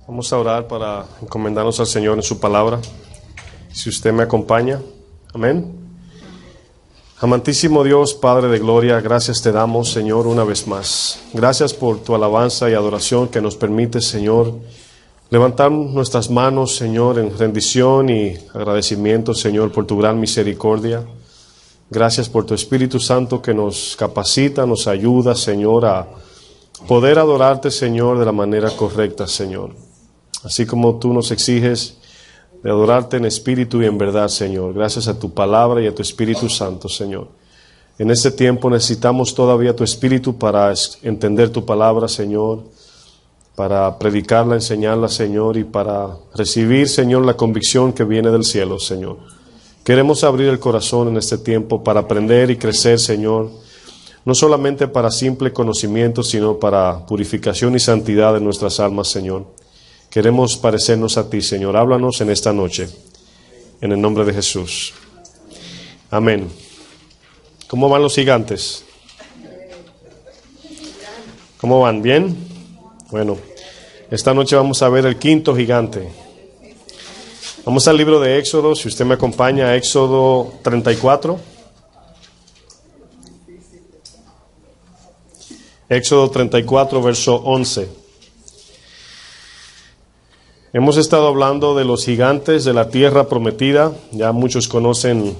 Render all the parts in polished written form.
Vamos a orar para encomendarnos al Señor en su palabra. Si usted me acompaña, amén. Amantísimo Dios, Padre de gloria, gracias te damos, Señor, una vez más. Gracias por tu alabanza y adoración que nos permite, Señor, levantar nuestras manos, Señor, en rendición y agradecimiento, Señor, por tu gran misericordia. Gracias por tu Espíritu Santo que nos capacita, nos ayuda, Señor, a poder adorarte, Señor, de la manera correcta, Señor. Así como tú nos exiges de adorarte en espíritu y en verdad, Señor. Gracias a tu palabra y a tu Espíritu Santo, Señor. En este tiempo necesitamos todavía tu Espíritu para entender tu palabra, Señor, para predicarla, enseñarla, Señor, y para recibir, Señor, la convicción que viene del cielo, Señor. Queremos abrir el corazón en este tiempo para aprender y crecer, Señor, no solamente para simple conocimiento, sino para purificación y santidad de nuestras almas, Señor. Queremos parecernos a ti, Señor. Háblanos en esta noche, en el nombre de Jesús. Amén. ¿Cómo van los gigantes? ¿Cómo van? ¿Bien? Bueno, esta noche vamos a ver el quinto gigante. Vamos al libro de Éxodo, si usted me acompaña, Éxodo 34. Éxodo 34, verso 11. Hemos estado hablando de los gigantes de la tierra prometida. Ya muchos conocen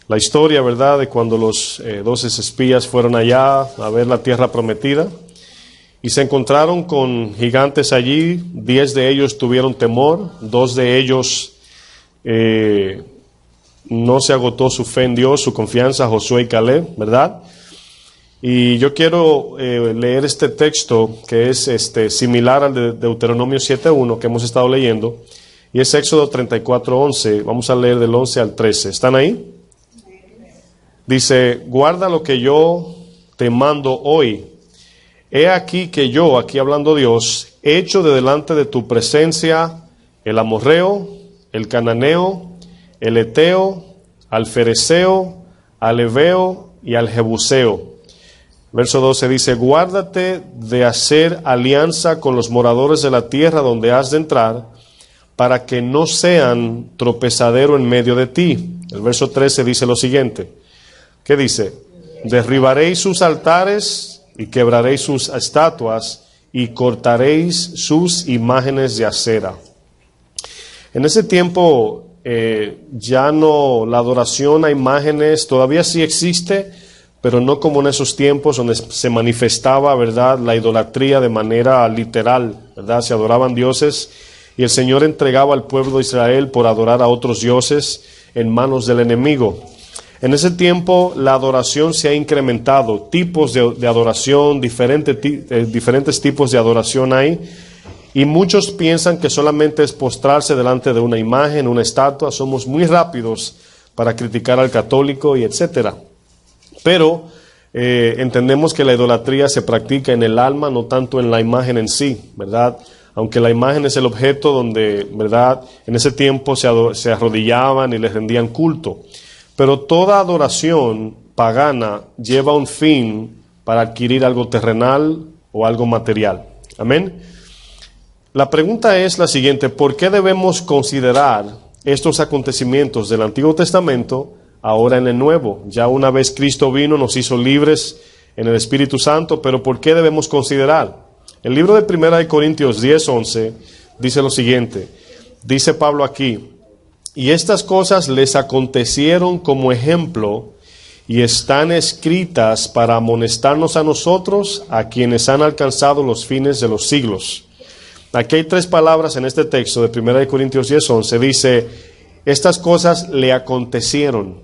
la historia, ¿verdad?, de cuando los 12 espías fueron allá a ver la tierra prometida y se encontraron con gigantes allí. 10 de ellos tuvieron temor, 2 de ellos no se agotó su fe en Dios, su confianza, Josué y Caleb, ¿verdad? Y yo quiero leer este texto que es similar al de Deuteronomio 7.1 que hemos estado leyendo, y es Éxodo 34.11. Vamos a leer del 11 al 13. ¿Están ahí? Dice: guarda lo que yo te mando hoy. He aquí que yo, aquí hablando Dios, echo de delante de tu presencia el amorreo, el cananeo, el eteo, al fereceo, al heveo y al jebuseo. Verso 12 dice: guárdate de hacer alianza con los moradores de la tierra donde has de entrar, para que no sean tropezadero en medio de ti. El verso 13 dice lo siguiente. ¿Qué dice? Derribaréis sus altares y quebraréis sus estatuas y cortaréis sus imágenes de acera. En ese tiempo ya no, la adoración a imágenes todavía sí existe, pero no como en esos tiempos donde se manifestaba, ¿verdad?, la idolatría de manera literal, ¿verdad? Se adoraban dioses y el Señor entregaba al pueblo de Israel por adorar a otros dioses en manos del enemigo. En ese tiempo la adoración se ha incrementado, tipos de adoración, diferentes tipos de adoración hay, y muchos piensan que solamente es postrarse delante de una imagen, una estatua. Somos muy rápidos para criticar al católico y etcétera. Pero entendemos que la idolatría se practica en el alma, no tanto en la imagen en sí, ¿verdad? Aunque la imagen es el objeto donde, ¿verdad?, en ese tiempo se arrodillaban y les rendían culto. Pero toda adoración pagana lleva un fin para adquirir algo terrenal o algo material. Amén. La pregunta es la siguiente: ¿por qué debemos considerar estos acontecimientos del Antiguo Testamento ahora en el Nuevo? Ya una vez Cristo vino, nos hizo libres en el Espíritu Santo, pero ¿por qué debemos considerar? El libro de 1 Corintios 10:11 dice lo siguiente. Dice Pablo aquí: y estas cosas les acontecieron como ejemplo y están escritas para amonestarnos a nosotros, a quienes han alcanzado los fines de los siglos. Aquí hay 3 palabras en este texto de 1 Corintios 10:11. Dice: estas cosas le acontecieron,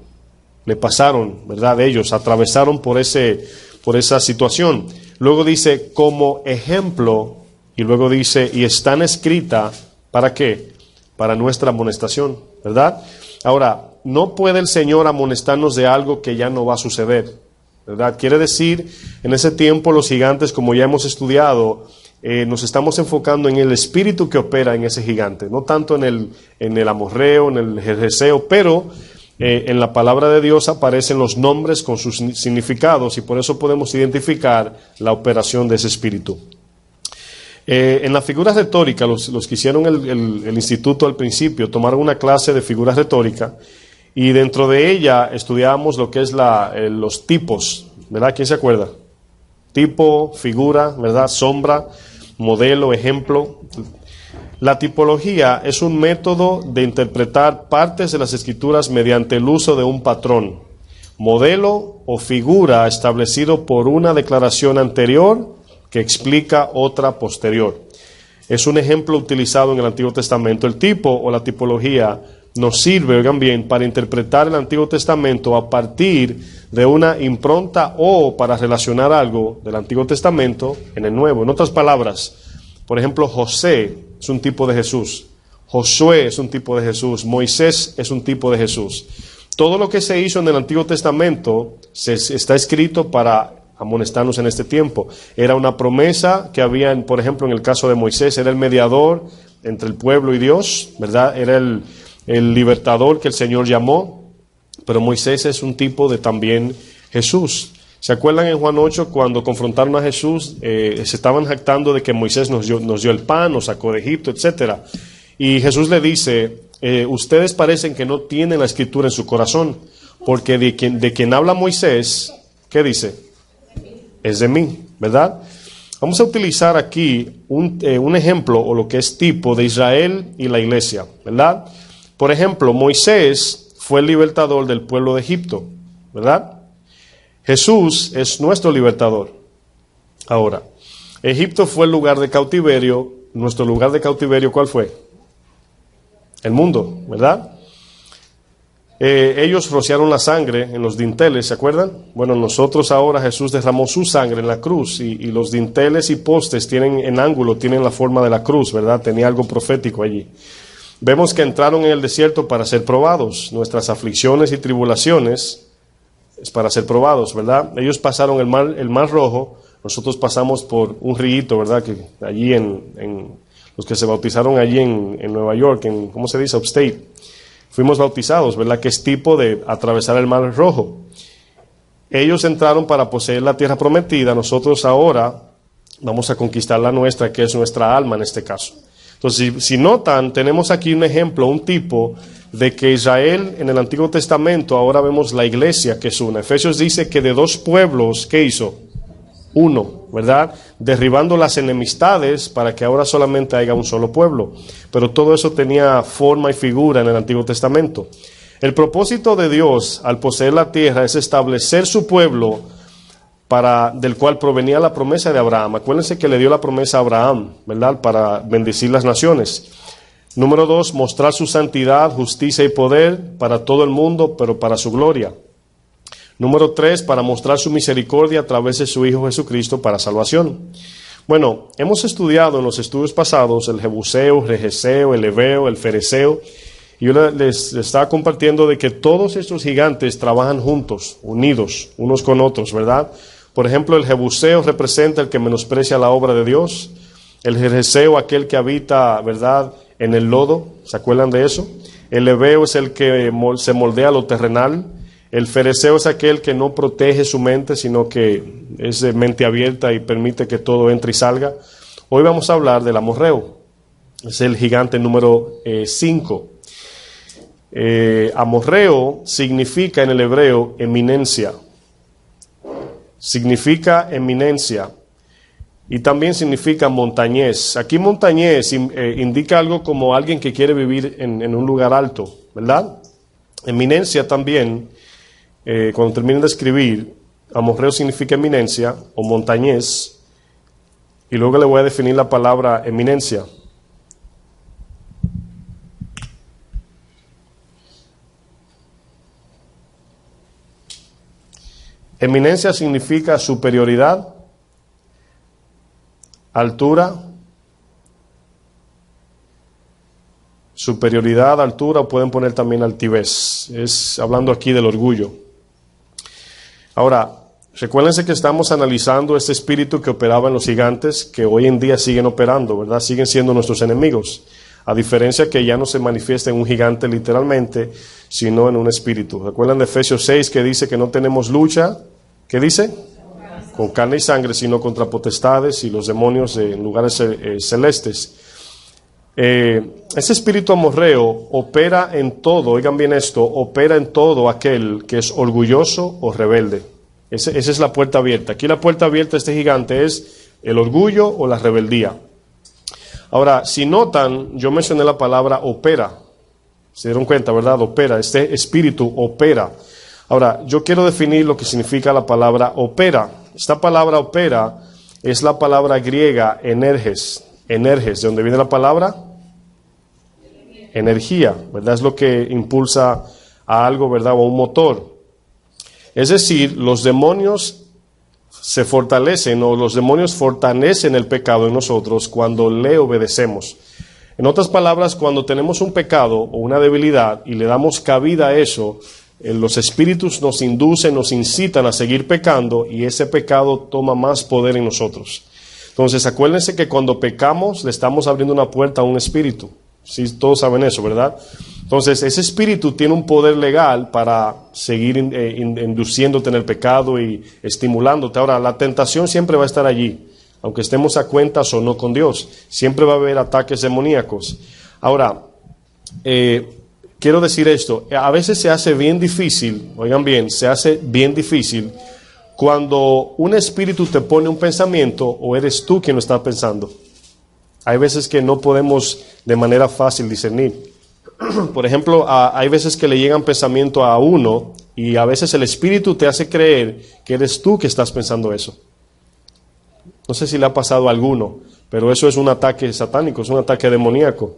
le pasaron, ¿verdad? Ellos atravesaron por esa situación. Luego dice como ejemplo, y luego dice y están escritas, ¿para qué? Para nuestra amonestación, ¿verdad? Ahora, no puede el Señor amonestarnos de algo que ya no va a suceder, ¿verdad? Quiere decir, en ese tiempo los gigantes, como ya hemos estudiado, nos estamos enfocando en el espíritu que opera en ese gigante, no tanto en el amorreo, en el jebuseo, pero en la palabra de Dios aparecen los nombres con sus significados y por eso podemos identificar la operación de ese espíritu. En la figura retórica, los que hicieron el instituto al principio tomaron una clase de figura retórica y dentro de ella estudiábamos lo que es los tipos, ¿verdad? ¿Quién se acuerda? Tipo, figura, ¿verdad? Sombra, modelo, ejemplo. La tipología es un método de interpretar partes de las escrituras mediante el uso de un patrón, modelo o figura establecido por una declaración anterior que explica otra posterior. Es un ejemplo utilizado en el Antiguo Testamento. El tipo o la tipología nos sirve, oigan bien, para interpretar el Antiguo Testamento a partir de una impronta o para relacionar algo del Antiguo Testamento en el Nuevo. En otras palabras, por ejemplo, José es un tipo de Jesús, Josué es un tipo de Jesús, Moisés es un tipo de Jesús. Todo lo que se hizo en el Antiguo Testamento está escrito para amonestarnos en este tiempo. Era una promesa que había, por ejemplo, en el caso de Moisés, era el mediador entre el pueblo y Dios, ¿verdad? Era el libertador que el Señor llamó, pero Moisés es un tipo de también Jesús. ¿Se acuerdan en Juan 8 cuando confrontaron a Jesús? Se estaban jactando de que Moisés nos dio el pan, nos sacó de Egipto, etcétera. Y Jesús le dice, ustedes parecen que no tienen la escritura en su corazón, porque de quien habla Moisés, ¿qué dice? Es de mí, ¿verdad? Vamos a utilizar aquí un ejemplo o lo que es tipo de Israel y la iglesia, ¿verdad? Por ejemplo, Moisés fue el libertador del pueblo de Egipto, ¿verdad? Jesús es nuestro libertador. Ahora, Egipto fue el lugar de cautiverio. Nuestro lugar de cautiverio, ¿cuál fue? El mundo, ¿verdad? Ellos rociaron la sangre en los dinteles, ¿se acuerdan? Bueno, nosotros ahora Jesús derramó su sangre en la cruz y los dinteles y postes tienen en ángulo, tienen la forma de la cruz, ¿verdad? Tenía algo profético allí. Vemos que entraron en el desierto para ser probados. Nuestras aflicciones y tribulaciones es para ser probados, ¿verdad? Ellos pasaron el mar rojo, nosotros pasamos por un río, ¿verdad? Que allí en los que se bautizaron allí en Nueva York, ¿cómo se dice? Upstate. Fuimos bautizados, ¿verdad? Que es tipo de atravesar el mar rojo. Ellos entraron para poseer la tierra prometida, nosotros ahora vamos a conquistar la nuestra, que es nuestra alma en este caso. Entonces, si notan, tenemos aquí un ejemplo, un tipo de que Israel en el Antiguo Testamento, ahora vemos la iglesia que es una. Efesios dice que de dos pueblos, ¿qué hizo? Uno, ¿verdad? Derribando las enemistades para que ahora solamente haya un solo pueblo. Pero todo eso tenía forma y figura en el Antiguo Testamento. El propósito de Dios al poseer la tierra es establecer su pueblo del cual provenía la promesa de Abraham. Acuérdense que le dio la promesa a Abraham, ¿verdad? Para bendecir las naciones. Número 2, mostrar su santidad, justicia y poder para todo el mundo, pero para su gloria. Número 3, para mostrar su misericordia a través de su Hijo Jesucristo para salvación. Bueno, hemos estudiado en los estudios pasados el Jebuseo, Regeseo, el Heveo, el Fereseo. Y yo les estaba compartiendo de que todos estos gigantes trabajan juntos, unidos, unos con otros, ¿verdad? Por ejemplo, el Jebuseo representa el que menosprecia la obra de Dios. El Regeseo, aquel que habita, ¿verdad?, en el lodo. ¿Se acuerdan de eso? El Heveo es el que se moldea lo terrenal. El Fereseo es aquel que no protege su mente, sino que es de mente abierta y permite que todo entre y salga. Hoy vamos a hablar del Amorreo. Es el gigante número 5. Amorreo significa en el hebreo eminencia. Significa eminencia. Y también significa montañés. Aquí montañés indica algo como alguien que quiere vivir en un lugar alto, ¿verdad? Eminencia también. Cuando terminen de escribir, amorreo significa eminencia o montañés, y luego le voy a definir la palabra eminencia. Eminencia significa superioridad, altura, o pueden poner también altivez. Es hablando aquí del orgullo. Ahora, recuérdense que estamos analizando este espíritu que operaba en los gigantes, que hoy en día siguen operando, ¿verdad? Siguen siendo nuestros enemigos, a diferencia que ya no se manifiesta en un gigante literalmente, sino en un espíritu. ¿Recuerdan de Efesios 6 que dice que no tenemos lucha? ¿Qué dice? con carne y sangre, sino contra potestades y los demonios en lugares celestes. Ese espíritu amorreo opera en todo, oigan bien esto, opera en todo aquel que es orgulloso o rebelde. Esa es la puerta abierta. Aquí la puerta abierta, este gigante, es el orgullo o la rebeldía. Ahora, si notan, yo mencioné la palabra opera. Se dieron cuenta, ¿verdad? Opera, este espíritu opera. Ahora, yo quiero definir lo que significa la palabra opera. Esta palabra opera es la palabra griega energes, de donde viene la palabra energía, ¿verdad? Es lo que impulsa a algo, ¿verdad? O a un motor. Es decir, los demonios se fortalecen, o los demonios fortalecen el pecado en nosotros cuando le obedecemos. En otras palabras, cuando tenemos un pecado o una debilidad y le damos cabida a eso, los espíritus nos inducen, nos incitan a seguir pecando, y ese pecado toma más poder en nosotros. Entonces, acuérdense que cuando pecamos le estamos abriendo una puerta a un espíritu. Sí, todos saben eso, ¿verdad? Entonces, ese espíritu tiene un poder legal para seguir induciéndote en el pecado y estimulándote. Ahora, la tentación siempre va a estar allí, aunque estemos a cuentas o no con Dios. Siempre va a haber ataques demoníacos. Ahora, quiero decir esto, a veces se hace bien difícil, oigan bien, se hace bien difícil cuando un espíritu te pone un pensamiento o eres tú quien lo está pensando. Hay veces que no podemos de manera fácil discernir. Por ejemplo, hay veces que le llegan pensamientos a uno y a veces el espíritu te hace creer que eres tú que estás pensando eso. No sé si le ha pasado a alguno, pero eso es un ataque satánico, es un ataque demoníaco.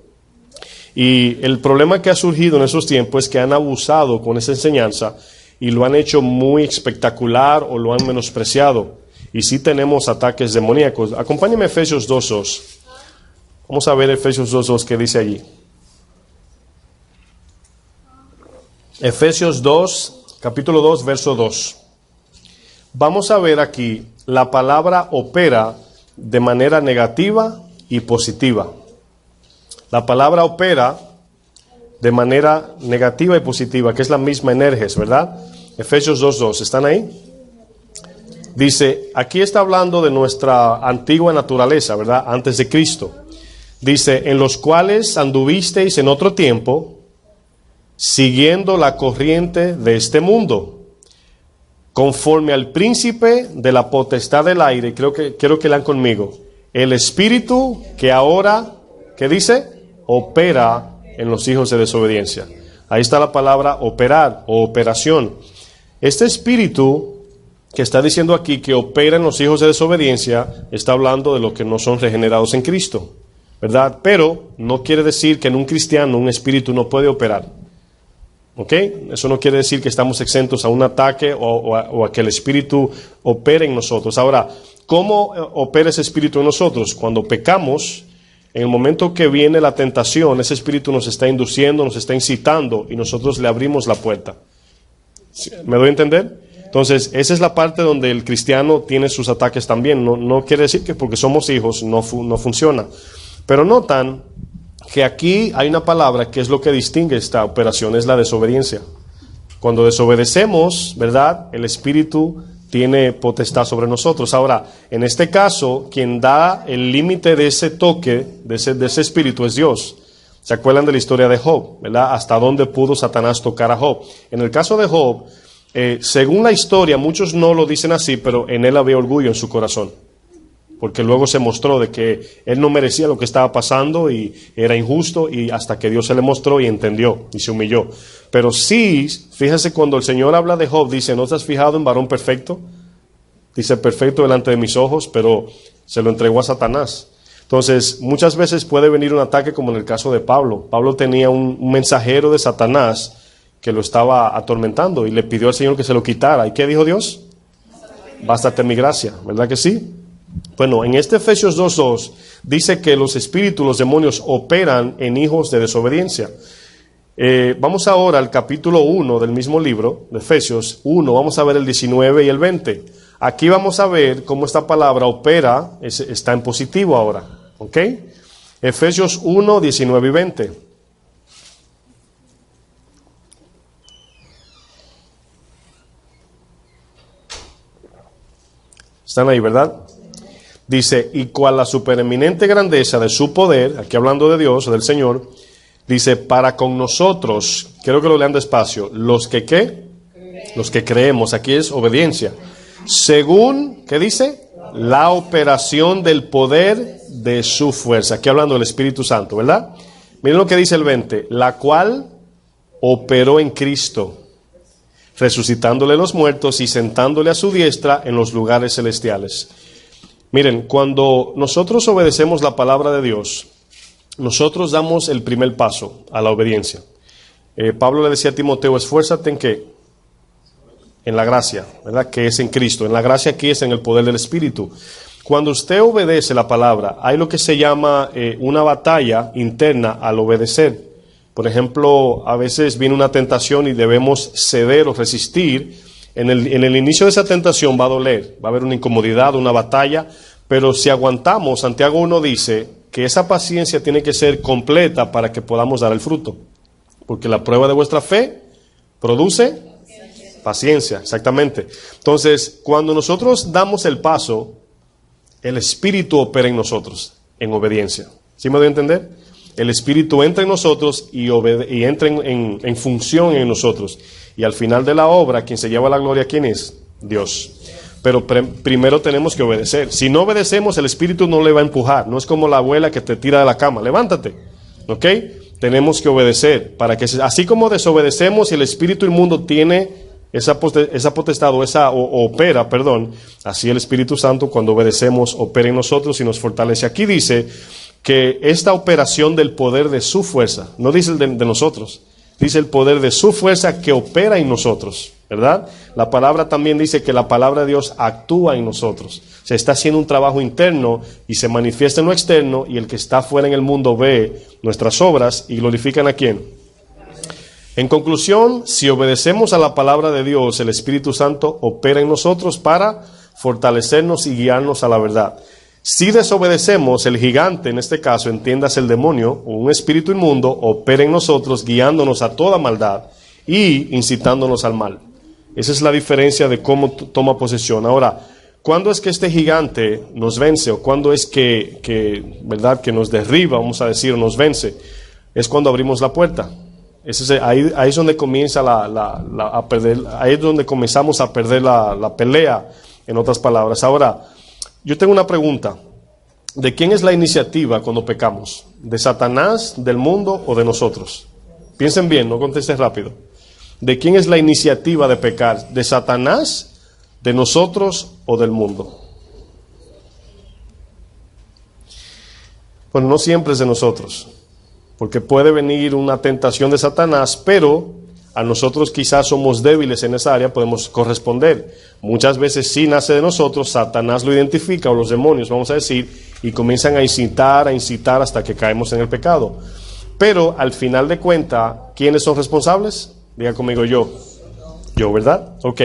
Y el problema que ha surgido en esos tiempos es que han abusado con esa enseñanza y lo han hecho muy espectacular o lo han menospreciado. Y sí tenemos ataques demoníacos. Acompáñenme a Efesios 2:2. Vamos a ver Efesios 2:2 que dice allí. Efesios 2, capítulo 2, verso 2. Vamos a ver aquí la palabra opera de manera negativa y positiva. La palabra opera de manera negativa y positiva, que es la misma energes, ¿verdad? Efesios 2:2, ¿están ahí? Dice, aquí está hablando de nuestra antigua naturaleza, ¿verdad? Antes de Cristo. Dice, en los cuales anduvisteis en otro tiempo, siguiendo la corriente de este mundo, conforme al príncipe de la potestad del aire. Quiero que lean conmigo. El espíritu que ahora, ¿qué dice? Opera en los hijos de desobediencia. Ahí está la palabra operar o operación. Este espíritu que está diciendo aquí que opera en los hijos de desobediencia, está hablando de los que no son regenerados en Cristo, ¿verdad? Pero no quiere decir que en un cristiano un espíritu no puede operar. ¿Ok? Eso no quiere decir que estamos exentos a un ataque o a que el espíritu opere en nosotros. Ahora, ¿cómo opera ese espíritu en nosotros? Cuando pecamos, en el momento que viene la tentación, ese espíritu nos está induciendo, nos está incitando y nosotros le abrimos la puerta. ¿Me doy a entender? Entonces, esa es la parte donde el cristiano tiene sus ataques también. No quiere decir que porque somos hijos no funciona. Pero notan que aquí hay una palabra que es lo que distingue esta operación, es la desobediencia. Cuando desobedecemos, ¿verdad? El espíritu tiene potestad sobre nosotros. Ahora, en este caso, quien da el límite de ese toque, de ese espíritu, es Dios. ¿Se acuerdan de la historia de Job? ¿Verdad? Hasta dónde pudo Satanás tocar a Job. En el caso de Job, según la historia, muchos no lo dicen así, pero en él había orgullo en su corazón. Porque luego se mostró de que él no merecía lo que estaba pasando y era injusto, y hasta que Dios se le mostró y entendió y se humilló. Pero sí, fíjense, cuando el Señor habla de Job, dice, ¿no te has fijado en varón perfecto? Dice, perfecto delante de mis ojos, pero se lo entregó a Satanás. Entonces, muchas veces puede venir un ataque como en el caso de Pablo. Pablo tenía un mensajero de Satanás que lo estaba atormentando y le pidió al Señor que se lo quitara. ¿Y qué dijo Dios? Bástate mi gracia, ¿verdad que sí? Bueno, en este Efesios 2:2 dice que los espíritus, los demonios operan en hijos de desobediencia. Vamos ahora al capítulo 1 del mismo libro, de Efesios 1, vamos a ver el 19 y el 20. Aquí vamos a ver cómo esta palabra opera, está en positivo ahora, ¿ok? Efesios 1, 19 y 20. Están ahí, ¿verdad? Dice, y cual la supereminente grandeza de su poder, aquí hablando de Dios o del Señor, dice, para con nosotros, quiero que lo lean despacio, los que ¿qué? Los que creemos, aquí es obediencia. Según, ¿qué dice? La operación del poder de su fuerza. Aquí hablando del Espíritu Santo, ¿verdad? Miren lo que dice el 20, la cual operó en Cristo, resucitándole los muertos y sentándole a su diestra en los lugares celestiales. Miren, cuando nosotros obedecemos la palabra de Dios, nosotros damos el primer paso a la obediencia. Pablo le decía a Timoteo, esfuérzate en qué? En la gracia, ¿verdad? Que es en Cristo. En la gracia aquí es en el poder del Espíritu. Cuando usted obedece la palabra, hay lo que se llama una batalla interna al obedecer. Por ejemplo, a veces viene una tentación y debemos ceder o resistir. En el inicio de esa tentación va a doler, va a haber una incomodidad, una batalla, pero si aguantamos, Santiago 1 dice que esa paciencia tiene que ser completa para que podamos dar el fruto. Porque la prueba de vuestra fe produce paciencia, exactamente. Entonces, cuando nosotros damos el paso, el Espíritu opera en nosotros, en obediencia. ¿Sí me doy a entender? El Espíritu entra en nosotros y entra en función en nosotros. Y al final de la obra, quien se lleva la gloria, ¿quién es? Dios. Pero primero tenemos que obedecer. Si no obedecemos, el Espíritu no le va a empujar. No es como la abuela que te tira de la cama. Levántate. ¿Ok? Tenemos que obedecer. Para que, así como desobedecemos y el espíritu inmundo tiene esa potestad opera, así el Espíritu Santo, cuando obedecemos, opera en nosotros y nos fortalece. Aquí dice que esta operación del poder de su fuerza, no dice el de nosotros, dice el poder de su fuerza que opera en nosotros, ¿verdad? La palabra también dice que la palabra de Dios actúa en nosotros. Se está haciendo un trabajo interno y se manifiesta en lo externo, y el que está fuera en el mundo ve nuestras obras y glorifican ¿a quién? En conclusión, si obedecemos a la palabra de Dios, el Espíritu Santo opera en nosotros para fortalecernos y guiarnos a la verdad. Si desobedecemos, el gigante, en este caso, entiéndase el demonio o un espíritu inmundo, opera en nosotros guiándonos a toda maldad y incitándonos al mal. Esa es la diferencia de cómo toma posesión. Ahora, ¿cuándo es que este gigante nos vence o cuándo es verdad, que nos derriba, vamos a decir, o nos vence? Es cuando abrimos la puerta. Ahí es donde comienza a perder, ahí es donde comenzamos a perder la pelea, en otras palabras. Ahora, yo tengo una pregunta. ¿De quién es la iniciativa cuando pecamos? ¿De Satanás, del mundo o de nosotros? Piensen bien, no contesten rápido. ¿De quién es la iniciativa de pecar? ¿De Satanás, de nosotros o del mundo? Bueno, no siempre es de nosotros, porque puede venir una tentación de Satanás, pero a nosotros quizás somos débiles en esa área, podemos corresponder. Muchas veces sí nace de nosotros, Satanás lo identifica, o los demonios, vamos a decir, y comienzan a incitar hasta que caemos en el pecado. Pero al final de cuentas, ¿quiénes son responsables? Diga conmigo yo, ¿verdad? Ok.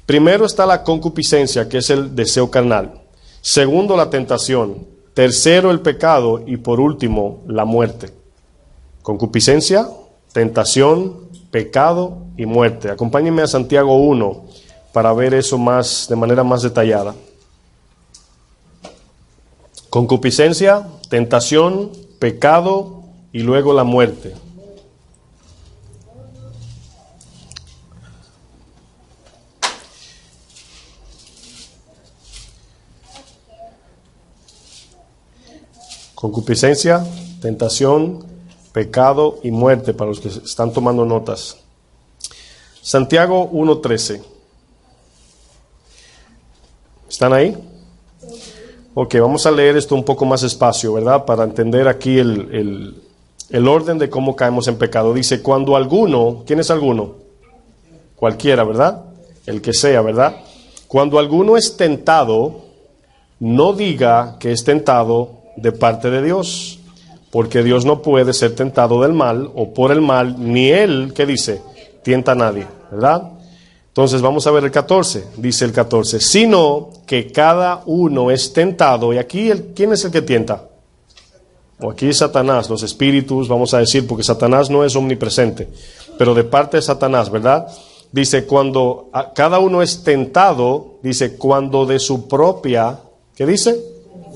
Primero está la concupiscencia, que es el deseo carnal. Segundo, la tentación. Tercero, el pecado. Y por último, la muerte. Concupiscencia, tentación, pecado y muerte. Acompáñenme a Santiago 1 para ver eso de manera más detallada. Concupiscencia, tentación, pecado y luego la muerte. Concupiscencia, tentación, pecado y muerte, para los que están tomando notas. Santiago 1:13. ¿Están ahí? Ok, vamos a leer esto un poco más despacio, ¿verdad? Para entender aquí el orden de cómo caemos en pecado. Dice, cuando alguno, ¿quién es alguno? Cualquiera, ¿verdad? El que sea, ¿verdad? Cuando alguno es tentado, no diga que es tentado de parte de Dios, porque Dios no puede ser tentado del mal o por el mal, ni Él, ¿qué dice? Tienta a nadie, ¿verdad? Entonces vamos a ver el 14, dice el 14, sino que cada uno es tentado, y aquí, ¿quién es el que tienta? O aquí es Satanás, los espíritus, vamos a decir, porque Satanás no es omnipresente, pero de parte de Satanás, ¿verdad? dice, cuando cada uno es tentado, dice, cuando de su propia, ¿qué dice?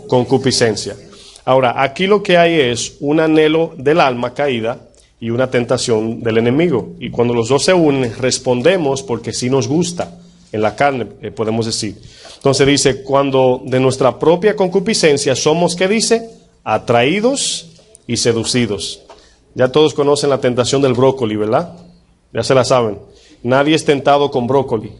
Concupiscencia. Ahora, aquí lo que hay es un anhelo del alma caída y una tentación del enemigo. Y cuando los dos se unen, respondemos porque sí nos gusta en la carne, podemos decir. Entonces dice, cuando de nuestra propia concupiscencia somos, ¿qué dice? Atraídos y seducidos. Ya todos conocen la tentación del brócoli, ¿verdad? Ya se la saben. Nadie es tentado con brócoli.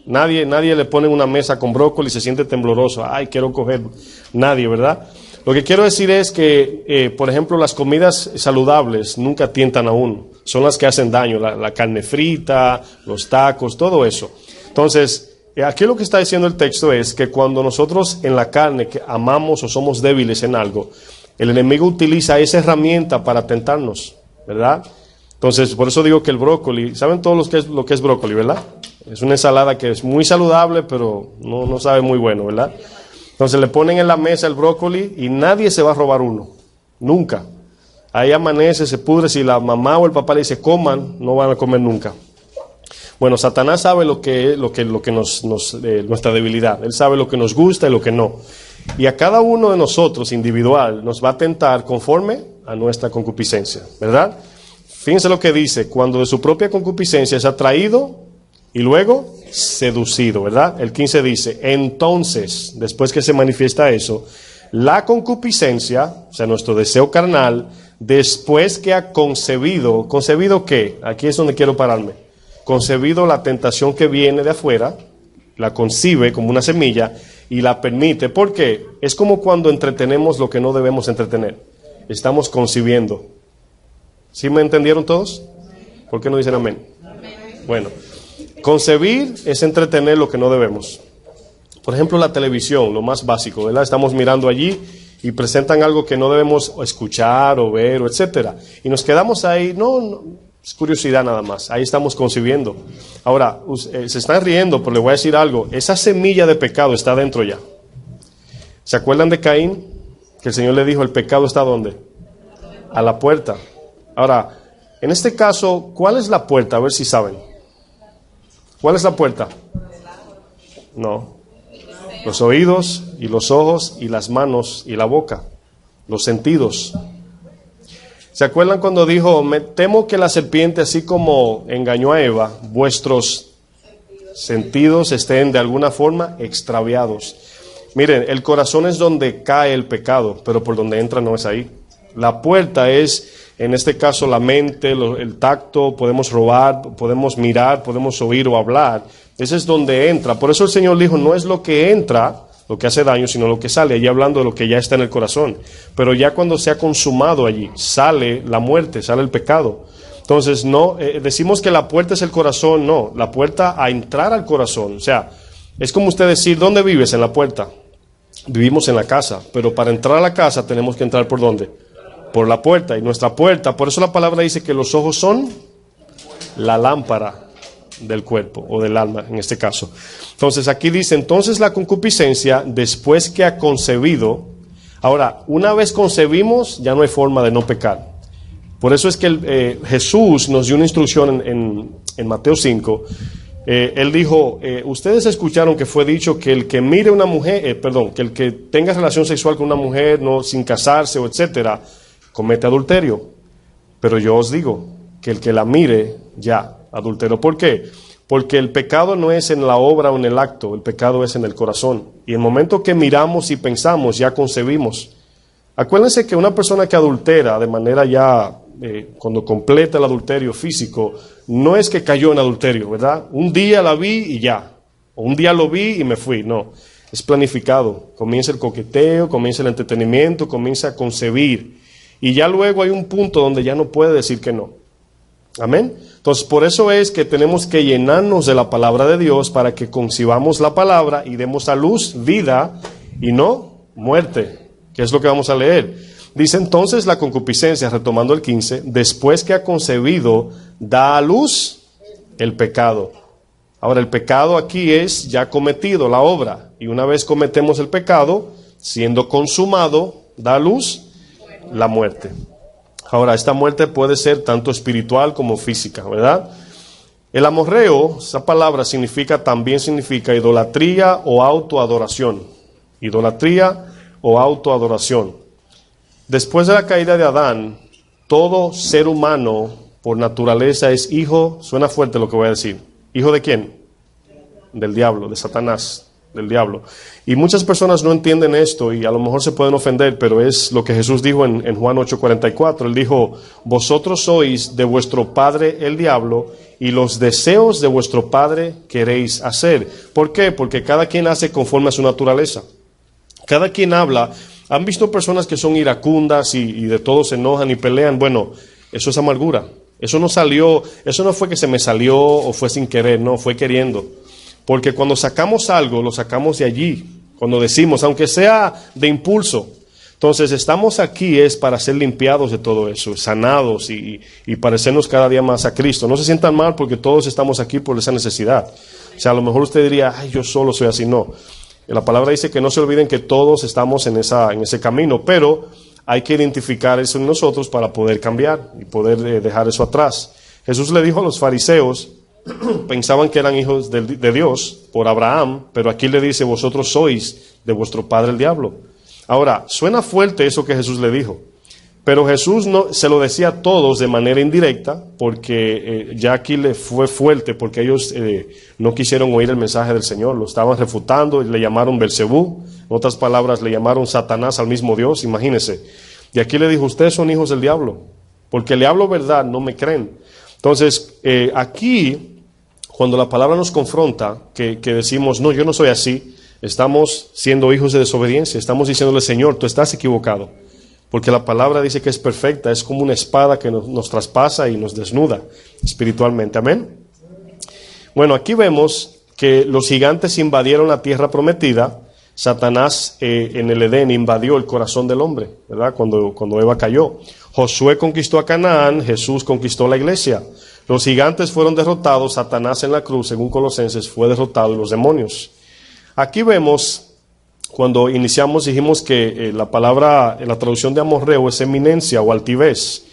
Nadie le pone una mesa con brócoli y se siente tembloroso. Ay, quiero cogerlo. Nadie, ¿verdad? Lo que quiero decir es que, por ejemplo, las comidas saludables nunca tientan a uno. Son las que hacen daño. La carne frita, los tacos, todo eso. Entonces, aquí lo que está diciendo el texto es que cuando nosotros en la carne que amamos o somos débiles en algo, el enemigo utiliza esa herramienta para tentarnos, ¿verdad? Entonces, por eso digo que el brócoli, ¿saben todos lo que es brócoli, verdad? Es una ensalada que es muy saludable, pero no sabe muy bueno, ¿verdad? Entonces le ponen en la mesa el brócoli y nadie se va a robar uno, nunca. Ahí amanece, se pudre, si la mamá o el papá le dice coman, no van a comer nunca. Bueno, Satanás sabe lo que nuestra debilidad, él sabe lo que nos gusta y lo que no. Y a cada uno de nosotros individual nos va a tentar conforme a nuestra concupiscencia, ¿verdad? Fíjense lo que dice, cuando de su propia concupiscencia es atraído y luego seducido, ¿verdad? El 15 dice, entonces, después que se manifiesta eso, la concupiscencia, o sea, nuestro deseo carnal, después que ha concebido, ¿concebido qué? Aquí es donde quiero pararme. Concebido la tentación que viene de afuera, la concibe como una semilla y la permite. ¿Por qué? Es como cuando entretenemos lo que no debemos entretener. Estamos concibiendo. ¿Sí me entendieron todos? ¿Por qué no dicen amén? Bueno, concebir es entretener lo que no debemos. Por ejemplo, la televisión, lo más básico, ¿verdad? Estamos mirando allí y presentan algo que no debemos escuchar o ver, o etcétera. Y nos quedamos ahí, no, es curiosidad nada más. Ahí estamos concibiendo. Ahora, se están riendo, pero le voy a decir algo. Esa semilla de pecado está dentro ya. ¿Se acuerdan de Caín? Que el Señor le dijo, el pecado está ¿dónde? A la puerta. Ahora, en este caso, ¿cuál es la puerta? A ver si saben. ¿Cuál es la puerta? No. Los oídos y los ojos y las manos y la boca. Los sentidos. ¿Se acuerdan cuando dijo, me temo que la serpiente, así como engañó a Eva, vuestros sentidos estén de alguna forma extraviados? Miren, el corazón es donde cae el pecado, pero por donde entra no es ahí. La puerta es, en este caso, la mente, el tacto, podemos robar, podemos mirar, podemos oír o hablar. Ese es donde entra. Por eso el Señor dijo, no es lo que entra lo que hace daño, sino lo que sale. Allí hablando de lo que ya está en el corazón. Pero ya cuando se ha consumado allí, sale la muerte, sale el pecado. Entonces, no decimos que la puerta es el corazón, no. La puerta a entrar al corazón. O sea, es como usted decir, ¿dónde vives? En la puerta. Vivimos en la casa, pero para entrar a la casa tenemos que entrar ¿por dónde? Por la puerta. Y nuestra puerta, por eso la palabra dice que los ojos son la lámpara del cuerpo o del alma en este caso. Entonces aquí dice, entonces la concupiscencia después que ha concebido. Ahora, una vez concebimos ya no hay forma de no pecar. Por eso es que Jesús nos dio una instrucción en Mateo 5. Él dijo, ustedes escucharon que fue dicho que el que mire una mujer, que el que tenga relación sexual con una mujer no sin casarse o etcétera, comete adulterio. Pero yo os digo que el que la mire ya adulteró. ¿Por qué? Porque el pecado no es en la obra o en el acto, el pecado es en el corazón. Y en el momento que miramos y pensamos, ya concebimos. Acuérdense que una persona que adultera de manera ya, cuando completa el adulterio físico, no es que cayó en adulterio, ¿verdad? Un día la vi y ya. O un día lo vi y me fui. No, es planificado. Comienza el coqueteo, comienza el entretenimiento, comienza a concebir. Y ya luego hay un punto donde ya no puede decir que no. Amén. Entonces, por eso es que tenemos que llenarnos de la palabra de Dios para que concibamos la palabra y demos a luz vida y no muerte, que es lo que vamos a leer. Dice entonces la concupiscencia, retomando el 15, después que ha concebido, da a luz el pecado. Ahora, el pecado aquí es ya cometido, la obra. Y una vez cometemos el pecado, siendo consumado, da a luz la muerte. Ahora, esta muerte puede ser tanto espiritual como física, ¿verdad? El amorreo, esa palabra también significa idolatría o autoadoración. Idolatría o autoadoración. Después de la caída de Adán, todo ser humano por naturaleza es hijo, suena fuerte lo que voy a decir, ¿hijo de quién? Del diablo, de Satanás, del diablo. Y muchas personas no entienden esto y a lo mejor se pueden ofender, pero es lo que Jesús dijo en Juan 8:44. Él dijo, vosotros sois de vuestro padre el diablo y los deseos de vuestro padre queréis hacer. ¿Por qué? Porque cada quien hace conforme a su naturaleza. Cada quien habla. ¿Han visto personas que son iracundas y de todo se enojan y pelean? Bueno, eso es amargura. Eso no fue que se me salió o fue sin querer, no, fue queriendo. Porque cuando sacamos algo, lo sacamos de allí. Cuando decimos, aunque sea de impulso. Entonces, estamos aquí es para ser limpiados de todo eso, sanados y parecernos cada día más a Cristo. No se sientan mal porque todos estamos aquí por esa necesidad. O sea, a lo mejor usted diría, ay, yo solo soy así. No. La palabra dice que no se olviden que todos estamos en ese camino, pero hay que identificar eso en nosotros para poder cambiar y poder dejar eso atrás. Jesús le dijo a los fariseos, pensaban que eran hijos de Dios por Abraham, pero aquí le dice, vosotros sois de vuestro padre el diablo. Ahora, suena fuerte eso que Jesús le dijo, pero Jesús no se lo decía a todos de manera indirecta, porque ya aquí le fue fuerte, porque ellos no quisieron oír el mensaje del Señor, lo estaban refutando, y le llamaron Belcebú, en otras palabras le llamaron Satanás al mismo Dios, imagínense. Y aquí le dijo, ustedes son hijos del diablo, porque le hablo verdad, no me creen. Entonces, aquí, cuando la palabra nos confronta, que decimos, no, yo no soy así, estamos siendo hijos de desobediencia, estamos diciéndole, Señor, tú estás equivocado, porque la palabra dice que es perfecta, es como una espada que nos traspasa y nos desnuda espiritualmente, amén. Bueno, aquí vemos que los gigantes invadieron la tierra prometida. Satanás en el Edén invadió el corazón del hombre, ¿verdad? Cuando Eva cayó. Josué conquistó a Canaán, Jesús conquistó la iglesia. Los gigantes fueron derrotados, Satanás en la cruz, según Colosenses, fue derrotado y los demonios. Aquí vemos, cuando iniciamos dijimos que la palabra, la traducción de amorreo es eminencia o altivez.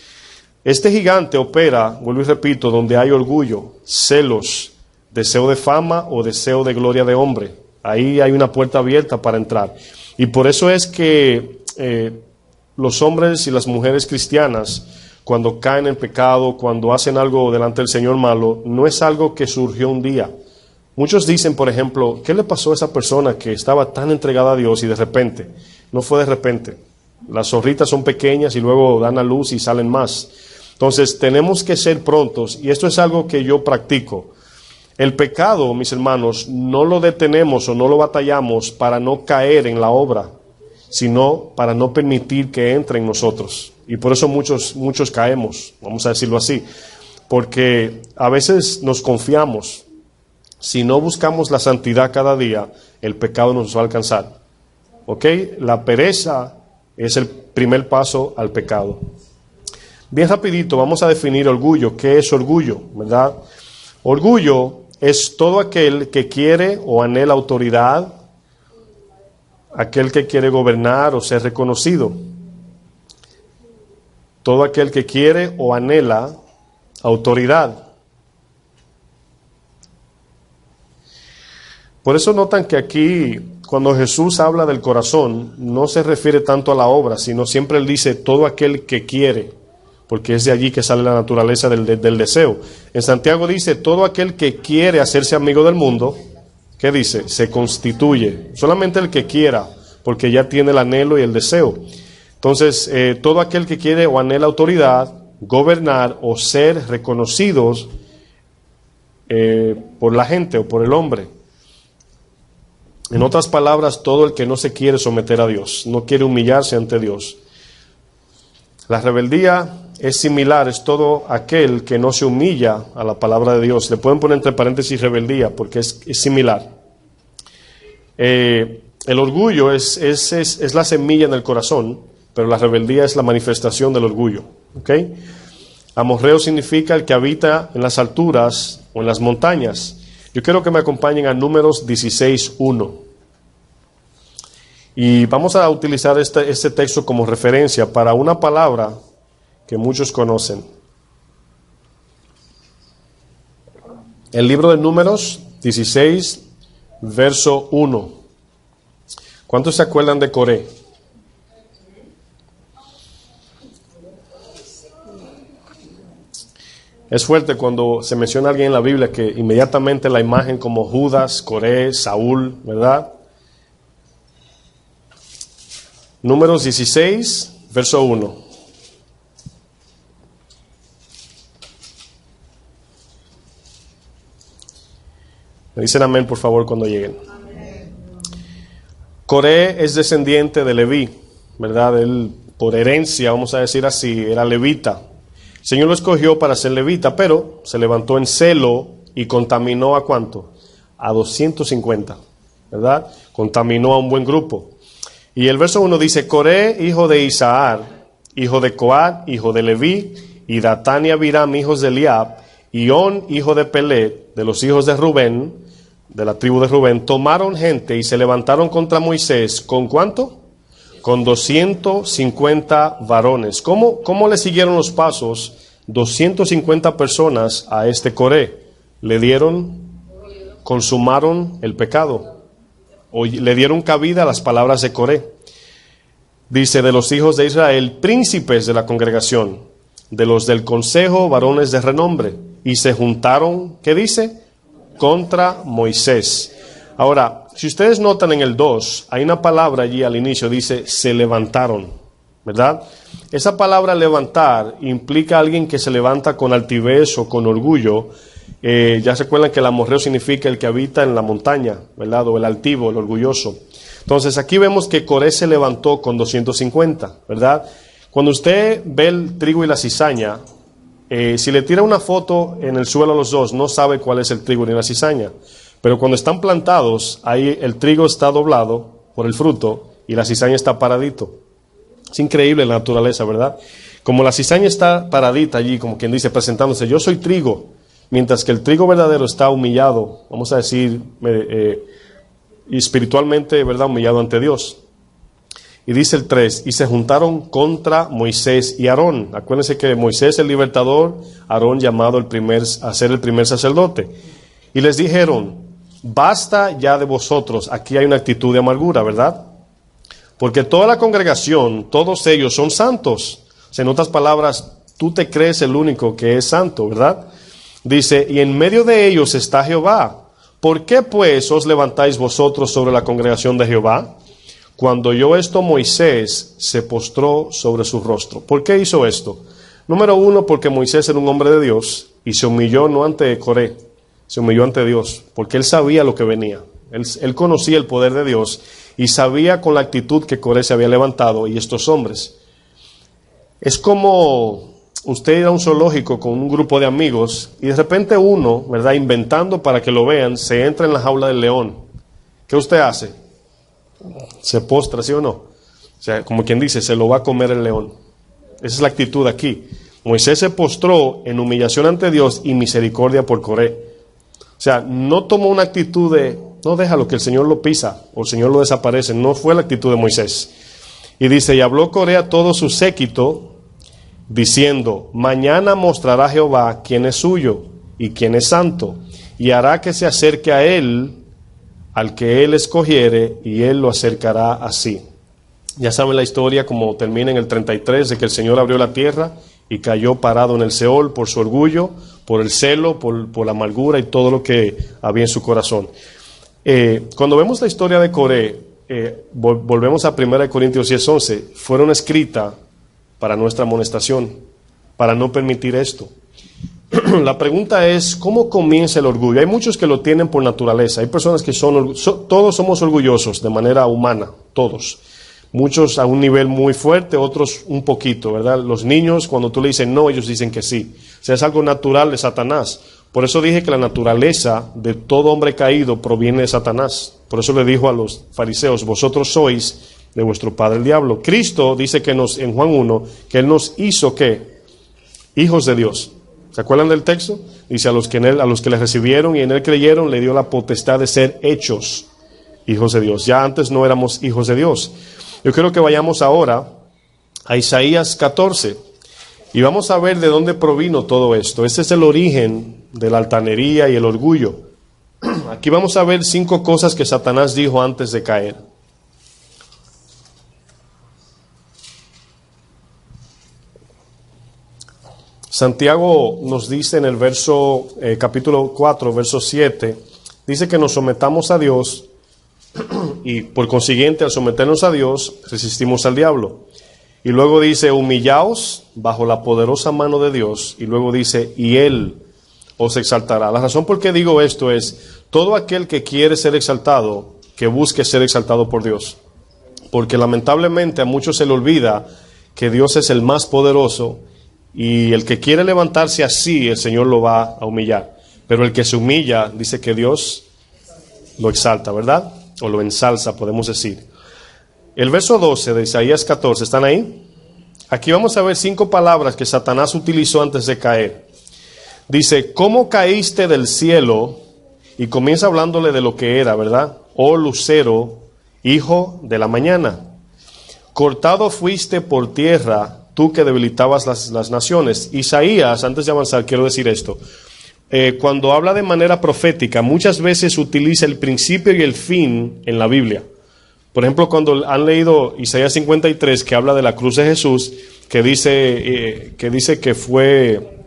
Este gigante opera, vuelvo y repito, donde hay orgullo, celos, deseo de fama o deseo de gloria de hombre. Ahí hay una puerta abierta para entrar. Y por eso es que los hombres y las mujeres cristianas, cuando caen en pecado, cuando hacen algo delante del Señor malo, no es algo que surgió un día. Muchos dicen, por ejemplo, ¿qué le pasó a esa persona que estaba tan entregada a Dios y de repente? No fue de repente. Las zorritas son pequeñas y luego dan a luz y salen más. Entonces tenemos que ser prontos, y esto es algo que yo practico. El pecado, mis hermanos, no lo detenemos o no lo batallamos para no caer en la obra, sino para no permitir que entre en nosotros. Y por eso muchos caemos, vamos a decirlo así, porque a veces nos confiamos. Si no buscamos la santidad cada día, el pecado nos va a alcanzar. ¿Ok? La pereza es el primer paso al pecado. Bien rapidito, vamos a definir orgullo. ¿Qué es orgullo? ¿Verdad? Orgullo es todo aquel que quiere o anhela autoridad, aquel que quiere gobernar o ser reconocido. Todo aquel que quiere o anhela autoridad. Por eso notan que aquí, cuando Jesús habla del corazón, no se refiere tanto a la obra, sino siempre él dice todo aquel que quiere, porque es de allí que sale la naturaleza del deseo. En Santiago dice, todo aquel que quiere hacerse amigo del mundo, ¿qué dice? Se constituye. Solamente el que quiera, porque ya tiene el anhelo y el deseo. Entonces, todo aquel que quiere o anhela autoridad, gobernar o ser reconocidos por la gente o por el hombre. En otras palabras, todo el que no se quiere someter a Dios, no quiere humillarse ante Dios. La rebeldía es similar, es todo aquel que no se humilla a la palabra de Dios. Le pueden poner entre paréntesis rebeldía porque es similar. El orgullo es la semilla en el corazón, pero la rebeldía es la manifestación del orgullo. ¿Okay? Amorreo significa el que habita en las alturas o en las montañas. Yo quiero que me acompañen a Números 16:1. Y vamos a utilizar este texto como referencia para una palabra que muchos conocen. El libro de Números 16, verso 1. ¿Cuántos se acuerdan de Coré? Es fuerte cuando se menciona a alguien en la Biblia que inmediatamente la imagen como Judas, Coré, Saúl, ¿verdad? Números 16, verso 1. Me dicen amén, por favor, cuando lleguen. Coré es descendiente de Leví, ¿verdad? Él, por herencia, vamos a decir así, era levita. El Señor lo escogió para ser levita, pero se levantó en celo y contaminó ¿a cuánto? A 250, ¿verdad? Contaminó a un buen grupo. Y el verso 1 dice, Coré, hijo de Isahar, hijo de Coat, hijo de Leví, y Datán y Abiram, hijos de Eliab, y On, hijo de Pelet, de los hijos de Rubén, de la tribu de Rubén, tomaron gente y se levantaron contra Moisés. ¿Con cuánto? Con 250 varones. ¿Cómo le siguieron los pasos 250 personas a este Coré? Consumaron el pecado. O le dieron cabida a las palabras de Coré. Dice, de los hijos de Israel, príncipes de la congregación, de los del consejo, varones de renombre. Y se juntaron, ¿qué dice? Contra Moisés. Ahora, si ustedes notan en el 2, hay una palabra allí al inicio, dice, se levantaron, ¿verdad? Esa palabra levantar implica a alguien que se levanta con altivez o con orgullo. Ya se acuerdan que el amorreo significa el que habita en la montaña, ¿verdad? O el altivo, el orgulloso. Entonces aquí vemos que Coré se levantó con 250, ¿verdad? Cuando usted ve el trigo y la cizaña, si le tira una foto en el suelo a los dos, no sabe cuál es el trigo ni la cizaña. Pero cuando están plantados, ahí el trigo está doblado por el fruto y la cizaña está paradito. Es increíble la naturaleza, ¿verdad? Como la cizaña está paradita allí, como quien dice, presentándose, yo soy trigo, mientras que el trigo verdadero está humillado, vamos a decir, espiritualmente, ¿verdad? Humillado ante Dios. Y dice el 3, y se juntaron contra Moisés y Aarón. Acuérdense que Moisés el libertador, Aarón llamado a ser el primer sacerdote. Y les dijeron, basta ya de vosotros. Aquí hay una actitud de amargura, ¿verdad? Porque toda la congregación, todos ellos son santos. O sea, en otras palabras, tú te crees el único que es santo, ¿verdad? Dice, y en medio de ellos está Jehová. ¿Por qué pues os levantáis vosotros sobre la congregación de Jehová? Cuando oyó esto, Moisés se postró sobre su rostro. ¿Por qué hizo esto? Número 1, porque Moisés era un hombre de Dios y se humilló no ante Coré, se humilló ante Dios, porque él sabía lo que venía. Él conocía el poder de Dios y sabía con la actitud que Coré se había levantado y estos hombres. Es como usted ir a un zoológico con un grupo de amigos y de repente uno, ¿verdad?, inventando para que lo vean, se entra en la jaula del león. ¿Qué usted hace? Se postra, ¿sí o no? O sea, como quien dice, se lo va a comer el león. Esa es la actitud aquí. Moisés se postró en humillación ante Dios y misericordia por Coré. O sea, no tomó una actitud de, no, déjalo que el Señor lo pisa o el Señor lo desaparece. No fue la actitud de Moisés. Y dice, y habló Coré a todo su séquito, diciendo, mañana mostrará Jehová quién es suyo y quién es santo, y hará que se acerque a él al que él escogiere, y él lo acercará así. Ya saben la historia como termina en el 33, de que el Señor abrió la tierra y cayó parado en el Seol por su orgullo, por el celo, por la amargura y todo lo que había en su corazón. Cuando vemos la historia de Coré, volvemos a 1 Corintios 10:11, fueron escritas para nuestra amonestación, para no permitir esto. La pregunta es, ¿cómo comienza el orgullo? Hay muchos que lo tienen por naturaleza. Hay personas que todos somos orgullosos de manera humana, todos. Muchos a un nivel muy fuerte, otros un poquito, ¿verdad? Los niños, cuando tú le dices no, ellos dicen que sí. O sea, es algo natural de Satanás. Por eso dije que la naturaleza de todo hombre caído proviene de Satanás. Por eso le dijo a los fariseos, vosotros sois de vuestro padre el diablo. Cristo dice que en Juan 1, que Él nos hizo, ¿qué? Hijos de Dios. ¿Se acuerdan del texto? Dice, a los que le recibieron y en Él creyeron, le dio la potestad de ser hechos hijos de Dios. Ya antes no éramos hijos de Dios. Yo quiero que vayamos ahora a Isaías 14 y vamos a ver de dónde provino todo esto. Este es el origen de la altanería y el orgullo. Aquí vamos a ver 5 cosas que Satanás dijo antes de caer. Santiago nos dice en el capítulo 4, verso 7, dice que nos sometamos a Dios y por consiguiente al someternos a Dios resistimos al diablo. Y luego dice, humillaos bajo la poderosa mano de Dios. Y luego dice, y Él os exaltará. La razón por qué digo esto es, todo aquel que quiere ser exaltado, que busque ser exaltado por Dios. Porque lamentablemente a muchos se le olvida que Dios es el más poderoso, y el que quiere levantarse así, el Señor lo va a humillar. Pero el que se humilla, dice que Dios lo exalta, ¿verdad? O lo ensalza, podemos decir. El verso 12 de Isaías 14, ¿están ahí? Aquí vamos a ver 5 palabras que Satanás utilizó antes de caer. Dice, ¿cómo caíste del cielo? Y comienza hablándole de lo que era, ¿verdad? Oh lucero, hijo de la mañana. Cortado fuiste por tierra, tú que debilitabas las naciones. Isaías, antes de avanzar, quiero decir esto. Cuando habla de manera profética, muchas veces utiliza el principio y el fin en la Biblia. Por ejemplo, cuando han leído Isaías 53, que habla de la cruz de Jesús, que dice que fue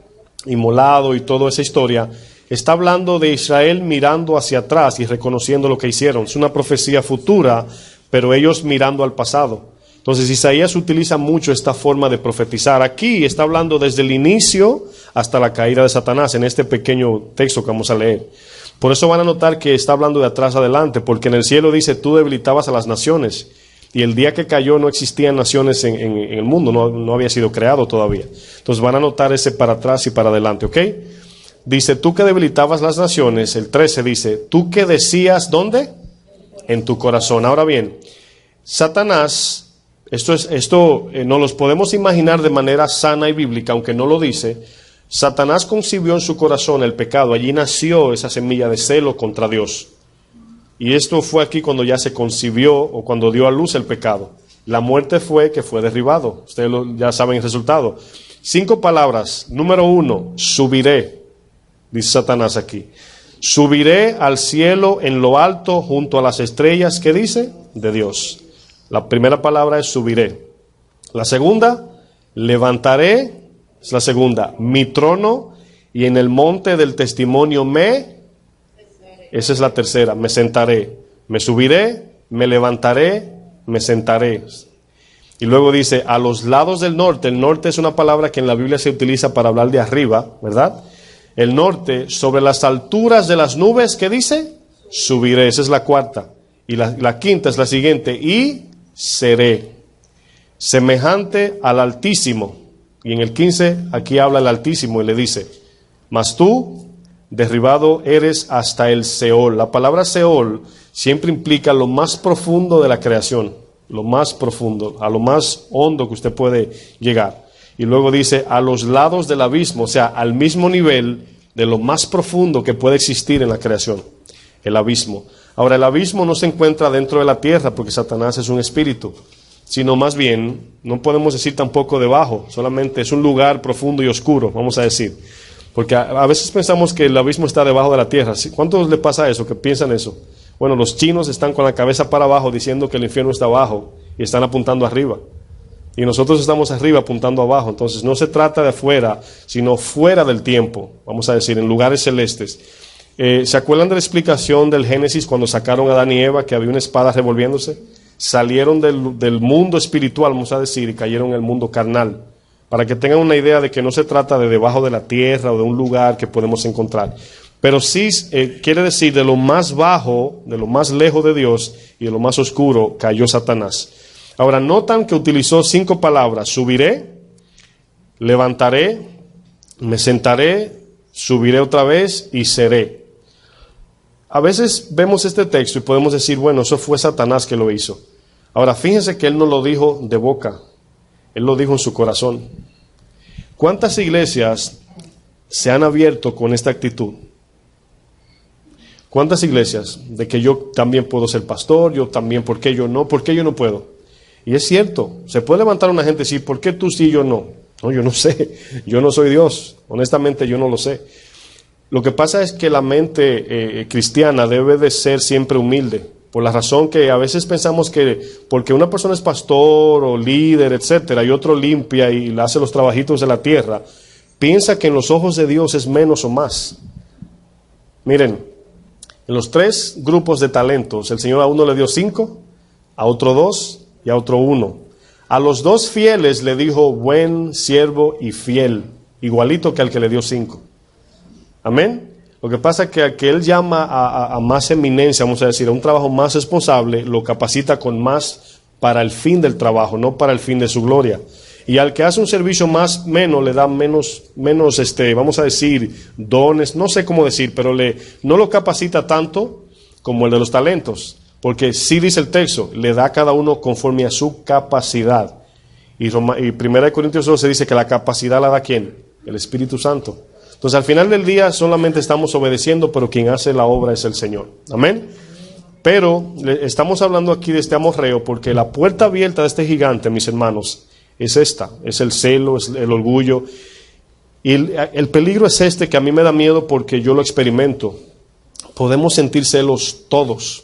inmolado y toda esa historia, está hablando de Israel mirando hacia atrás y reconociendo lo que hicieron. Es una profecía futura, pero ellos mirando al pasado. Entonces Isaías utiliza mucho esta forma de profetizar. Aquí está hablando desde el inicio hasta la caída de Satanás, en este pequeño texto que vamos a leer. Por eso van a notar que está hablando de atrás adelante, porque en el cielo dice, tú debilitabas a las naciones. Y el día que cayó no existían naciones en el mundo, no había sido creado todavía. Entonces van a notar ese para atrás y para adelante, ¿ok? Dice, tú que debilitabas las naciones. El 13 dice, tú que decías, ¿dónde? En tu corazón. Ahora bien, Satanás, esto no los podemos imaginar de manera sana y bíblica, aunque no lo dice. Satanás concibió en su corazón el pecado. Allí nació esa semilla de celo contra Dios. Y esto fue aquí cuando ya se concibió o cuando dio a luz el pecado. La muerte fue que fue derribado. Ustedes ya saben el resultado. 5 palabras. Número 1, subiré. Dice Satanás aquí. Subiré al cielo en lo alto junto a las estrellas. ¿Qué dice? De Dios. La primera palabra es subiré. La segunda, levantaré. Es la segunda, mi trono, y en el monte del testimonio esa es la tercera, me sentaré, me subiré, me levantaré, me sentaré. Y luego dice, a los lados del norte. El norte es una palabra que en la Biblia se utiliza para hablar de arriba, ¿verdad? El norte, sobre las alturas de las nubes, ¿qué dice? Subiré, esa es la cuarta. Y la quinta es la siguiente, y seré semejante al Altísimo. Y en el 15, aquí habla el Altísimo y le dice, mas tú, derribado eres hasta el Seol. La palabra Seol siempre implica lo más profundo de la creación, lo más profundo, a lo más hondo que usted puede llegar. Y luego dice, a los lados del abismo, o sea, al mismo nivel de lo más profundo que puede existir en la creación, el abismo. Ahora, el abismo no se encuentra dentro de la tierra porque Satanás es un espíritu, sino más bien, no podemos decir tampoco debajo, solamente es un lugar profundo y oscuro, vamos a decir. Porque a veces pensamos que el abismo está debajo de la tierra. ¿Cuántos les pasa eso, que piensan eso? Bueno, los chinos están con la cabeza para abajo diciendo que el infierno está abajo y están apuntando arriba. Y nosotros estamos arriba apuntando abajo. Entonces no se trata de afuera, sino fuera del tiempo, vamos a decir, en lugares celestes. ¿Se acuerdan de la explicación del Génesis cuando sacaron a Adán y Eva, que había una espada revolviéndose? Salieron del mundo espiritual, vamos a decir, y cayeron en el mundo carnal. Para que tengan una idea de que no se trata de debajo de la tierra o de un lugar que podemos encontrar. Pero sí quiere decir de lo más bajo, de lo más lejos de Dios y de lo más oscuro cayó Satanás. Ahora notan que utilizó 5 palabras: subiré, levantaré, me sentaré, subiré otra vez y seré. A veces vemos este texto y podemos decir, bueno, eso fue Satanás que lo hizo. Ahora fíjense que él no lo dijo de boca, él lo dijo en su corazón. ¿Cuántas iglesias se han abierto con esta actitud? ¿Cuántas iglesias? De que yo también puedo ser pastor, yo también, ¿por qué yo no? ¿Por qué yo no puedo? Y es cierto, se puede levantar una gente y decir, ¿por qué tú sí y yo no? No, yo no sé, yo no soy Dios, honestamente yo no lo sé. Lo que pasa es que la mente cristiana debe de ser siempre humilde, por la razón que a veces pensamos que porque una persona es pastor o líder, etcétera, y otro limpia y hace los trabajitos de la tierra, piensa que en los ojos de Dios es menos o más. Miren, en los 3 grupos de talentos, el Señor a uno le dio 5, a otro 2 y a otro 1. A los 2 fieles le dijo buen siervo y fiel, igualito que al que le dio 5. Amén. Lo que pasa es que al que Él llama a más eminencia, vamos a decir, a un trabajo más responsable, lo capacita con más para el fin del trabajo, no para el fin de su gloria. Y al que hace un servicio menos, le da menos, vamos a decir, dones, no sé cómo decir, pero no lo capacita tanto como el de los talentos. Porque sí dice el texto, le da a cada uno conforme a su capacidad. Y 1 Corintios 12 dice que la capacidad la da ¿quién? El Espíritu Santo. Entonces al final del día solamente estamos obedeciendo, pero quien hace la obra es el Señor. Amén. Pero estamos hablando aquí de este amorreo porque la puerta abierta de este gigante, mis hermanos, es esta. Es el celo, es el orgullo. Y el peligro es este que a mí me da miedo porque yo lo experimento. Podemos sentir celos todos.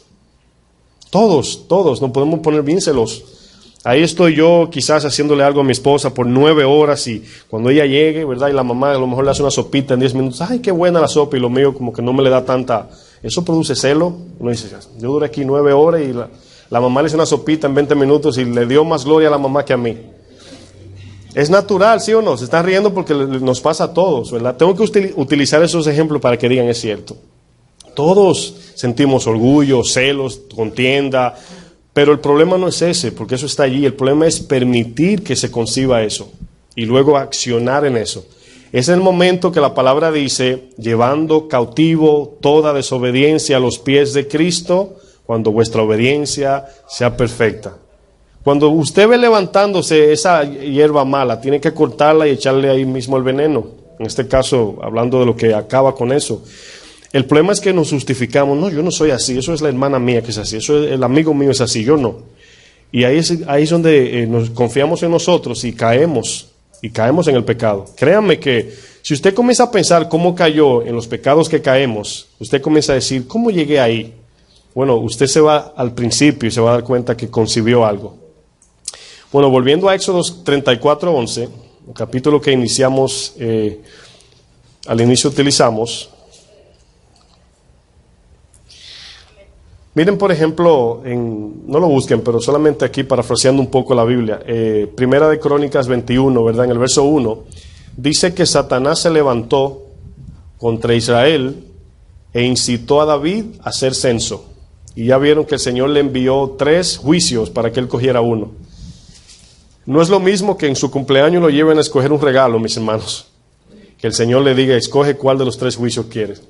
Todos, nos podemos poner bien celosos. Ahí estoy yo quizás haciéndole algo a mi esposa por 9 horas y cuando ella llegue, ¿verdad? Y la mamá a lo mejor le hace una sopita en 10 minutos. ¡Ay, qué buena la sopa! Y lo mío como que no me le da tanta... Eso produce celo. Uno dice, yo duré aquí 9 horas y la mamá le hizo una sopita en 20 minutos y le dio más gloria a la mamá que a mí. Es natural, ¿sí o no? Se está riendo porque nos pasa a todos, ¿verdad? Tengo que utilizar esos ejemplos para que digan es cierto. Todos sentimos orgullo, celos, contienda, pero el problema no es ese, porque eso está allí. El problema es permitir que se conciba eso y luego accionar en eso. Es el momento que la palabra dice, llevando cautivo toda desobediencia a los pies de Cristo, cuando vuestra obediencia sea perfecta. Cuando usted ve levantándose esa hierba mala, tiene que cortarla y echarle ahí mismo el veneno. En este caso, hablando de lo que acaba con eso. El problema es que nos justificamos, no, yo no soy así, eso es la hermana mía que es así, eso es el amigo mío es así, yo no. Y ahí es donde nos confiamos en nosotros y caemos en el pecado. Créanme que si usted comienza a pensar cómo cayó en los pecados que caemos, usted comienza a decir, ¿cómo llegué ahí? Bueno, usted se va al principio y se va a dar cuenta que concibió algo. Bueno, volviendo a Éxodo 34:11, el capítulo que iniciamos, al inicio utilizamos. Miren, por ejemplo, no lo busquen, pero solamente aquí parafraseando un poco la Biblia, Primera de Crónicas 21, ¿verdad? En el verso 1, dice que Satanás se levantó contra Israel e incitó a David a hacer censo. Y ya vieron que el Señor le envió 3 juicios para que él cogiera uno. No es lo mismo que en su cumpleaños lo lleven a escoger un regalo, mis hermanos. Que el Señor le diga, escoge cuál de los 3 juicios quieres.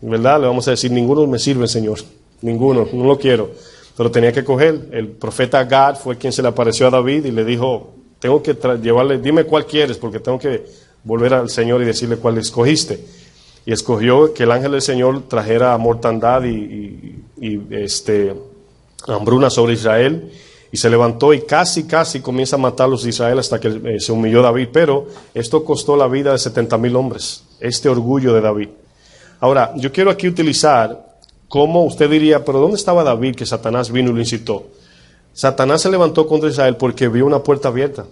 ¿Verdad? Le vamos a decir, ninguno me sirve, Señor. Ninguno, no lo quiero. Pero tenía que coger. El profeta Gad fue quien se le apareció a David y le dijo, tengo que llevarle, dime cuál quieres, porque tengo que volver al Señor y decirle cuál escogiste. Y escogió que el ángel del Señor trajera mortandad y hambruna sobre Israel. Y se levantó y casi comienza a matar a los de Israel hasta que se humilló David. Pero esto costó la vida de 70,000 hombres. Este orgullo de David. Ahora, yo quiero aquí utilizar cómo usted diría, pero ¿dónde estaba David que Satanás vino y lo incitó? Satanás se levantó contra Israel porque vio una puerta abierta.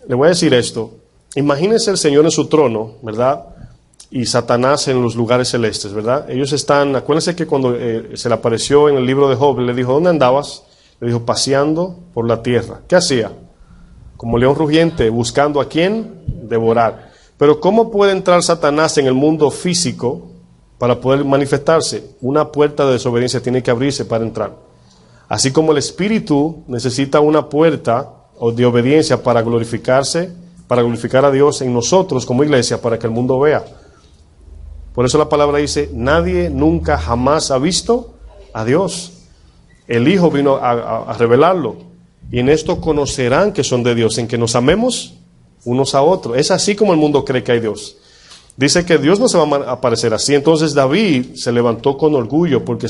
Le voy a decir esto. Imagínense el Señor en su trono, ¿verdad? Y Satanás en los lugares celestes, ¿verdad? Ellos están, acuérdense que cuando se le apareció en el libro de Job, le dijo, ¿dónde andabas? Le dijo, paseando por la tierra. ¿Qué hacía? Como león rugiente, buscando a quién devorar. Pero ¿cómo puede entrar Satanás en el mundo físico para poder manifestarse? Una puerta de desobediencia tiene que abrirse para entrar. Así como el Espíritu necesita una puerta de obediencia para glorificarse, para glorificar a Dios en nosotros como iglesia, para que el mundo vea. Por eso la palabra dice, nadie nunca jamás ha visto a Dios. El Hijo vino a revelarlo. Y en esto conocerán que son de Dios, en que nos amemos unos a otros. Es así como el mundo cree que hay Dios. Dice que Dios no se va a aparecer así. Entonces David se levantó con orgullo porque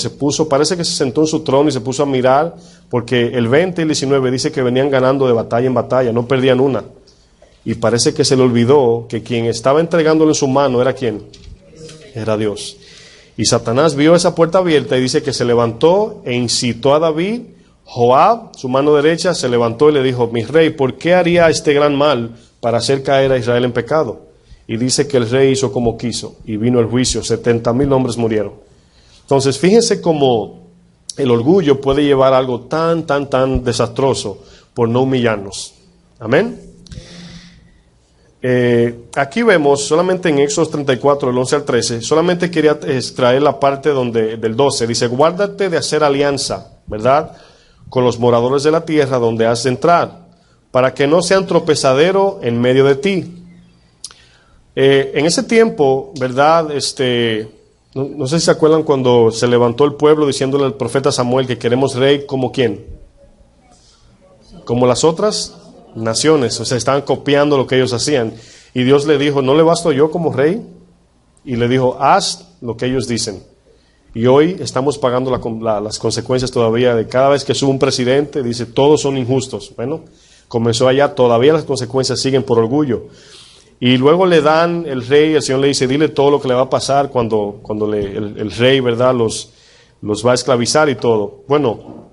parece que se sentó en su trono y se puso a mirar, porque el 20 y el 19 dice que venían ganando de batalla en batalla, no perdían una. y parece que se le olvidó que quien estaba entregándolo en su mano era ¿quién? Era Dios. Y Satanás vio esa puerta abierta y dice que se levantó e incitó a David. Joab, su mano derecha, se levantó y le dijo: mi rey, ¿por qué haría este gran mal para hacer caer a Israel en pecado? Y dice que el rey hizo como quiso y vino el juicio, 70,000 hombres murieron. Entonces fíjense cómo el orgullo puede llevar a algo tan desastroso por no humillarnos. Amén. Aquí vemos solamente en Éxodo 34, del 11 al 13, solamente quería extraer la parte del 12, dice: guárdate de hacer alianza, ¿verdad?, con los moradores de la tierra donde has de entrar, para que no sean tropezadero en medio de ti. En ese tiempo, ¿verdad?, no sé si se acuerdan cuando se levantó el pueblo diciéndole al profeta Samuel que queremos rey como ¿quién? Como las otras naciones, o sea, estaban copiando lo que ellos hacían. Y Dios le dijo: ¿no le basto yo como rey? Y le dijo: haz lo que ellos dicen. Y hoy estamos pagando las consecuencias todavía de cada vez que sube un presidente, dice todos son injustos. Bueno, comenzó allá, todavía las consecuencias siguen por orgullo. Y luego le dan el rey, el Señor le dice: dile todo lo que le va a pasar cuando el rey, ¿verdad?, los va a esclavizar y todo. Bueno,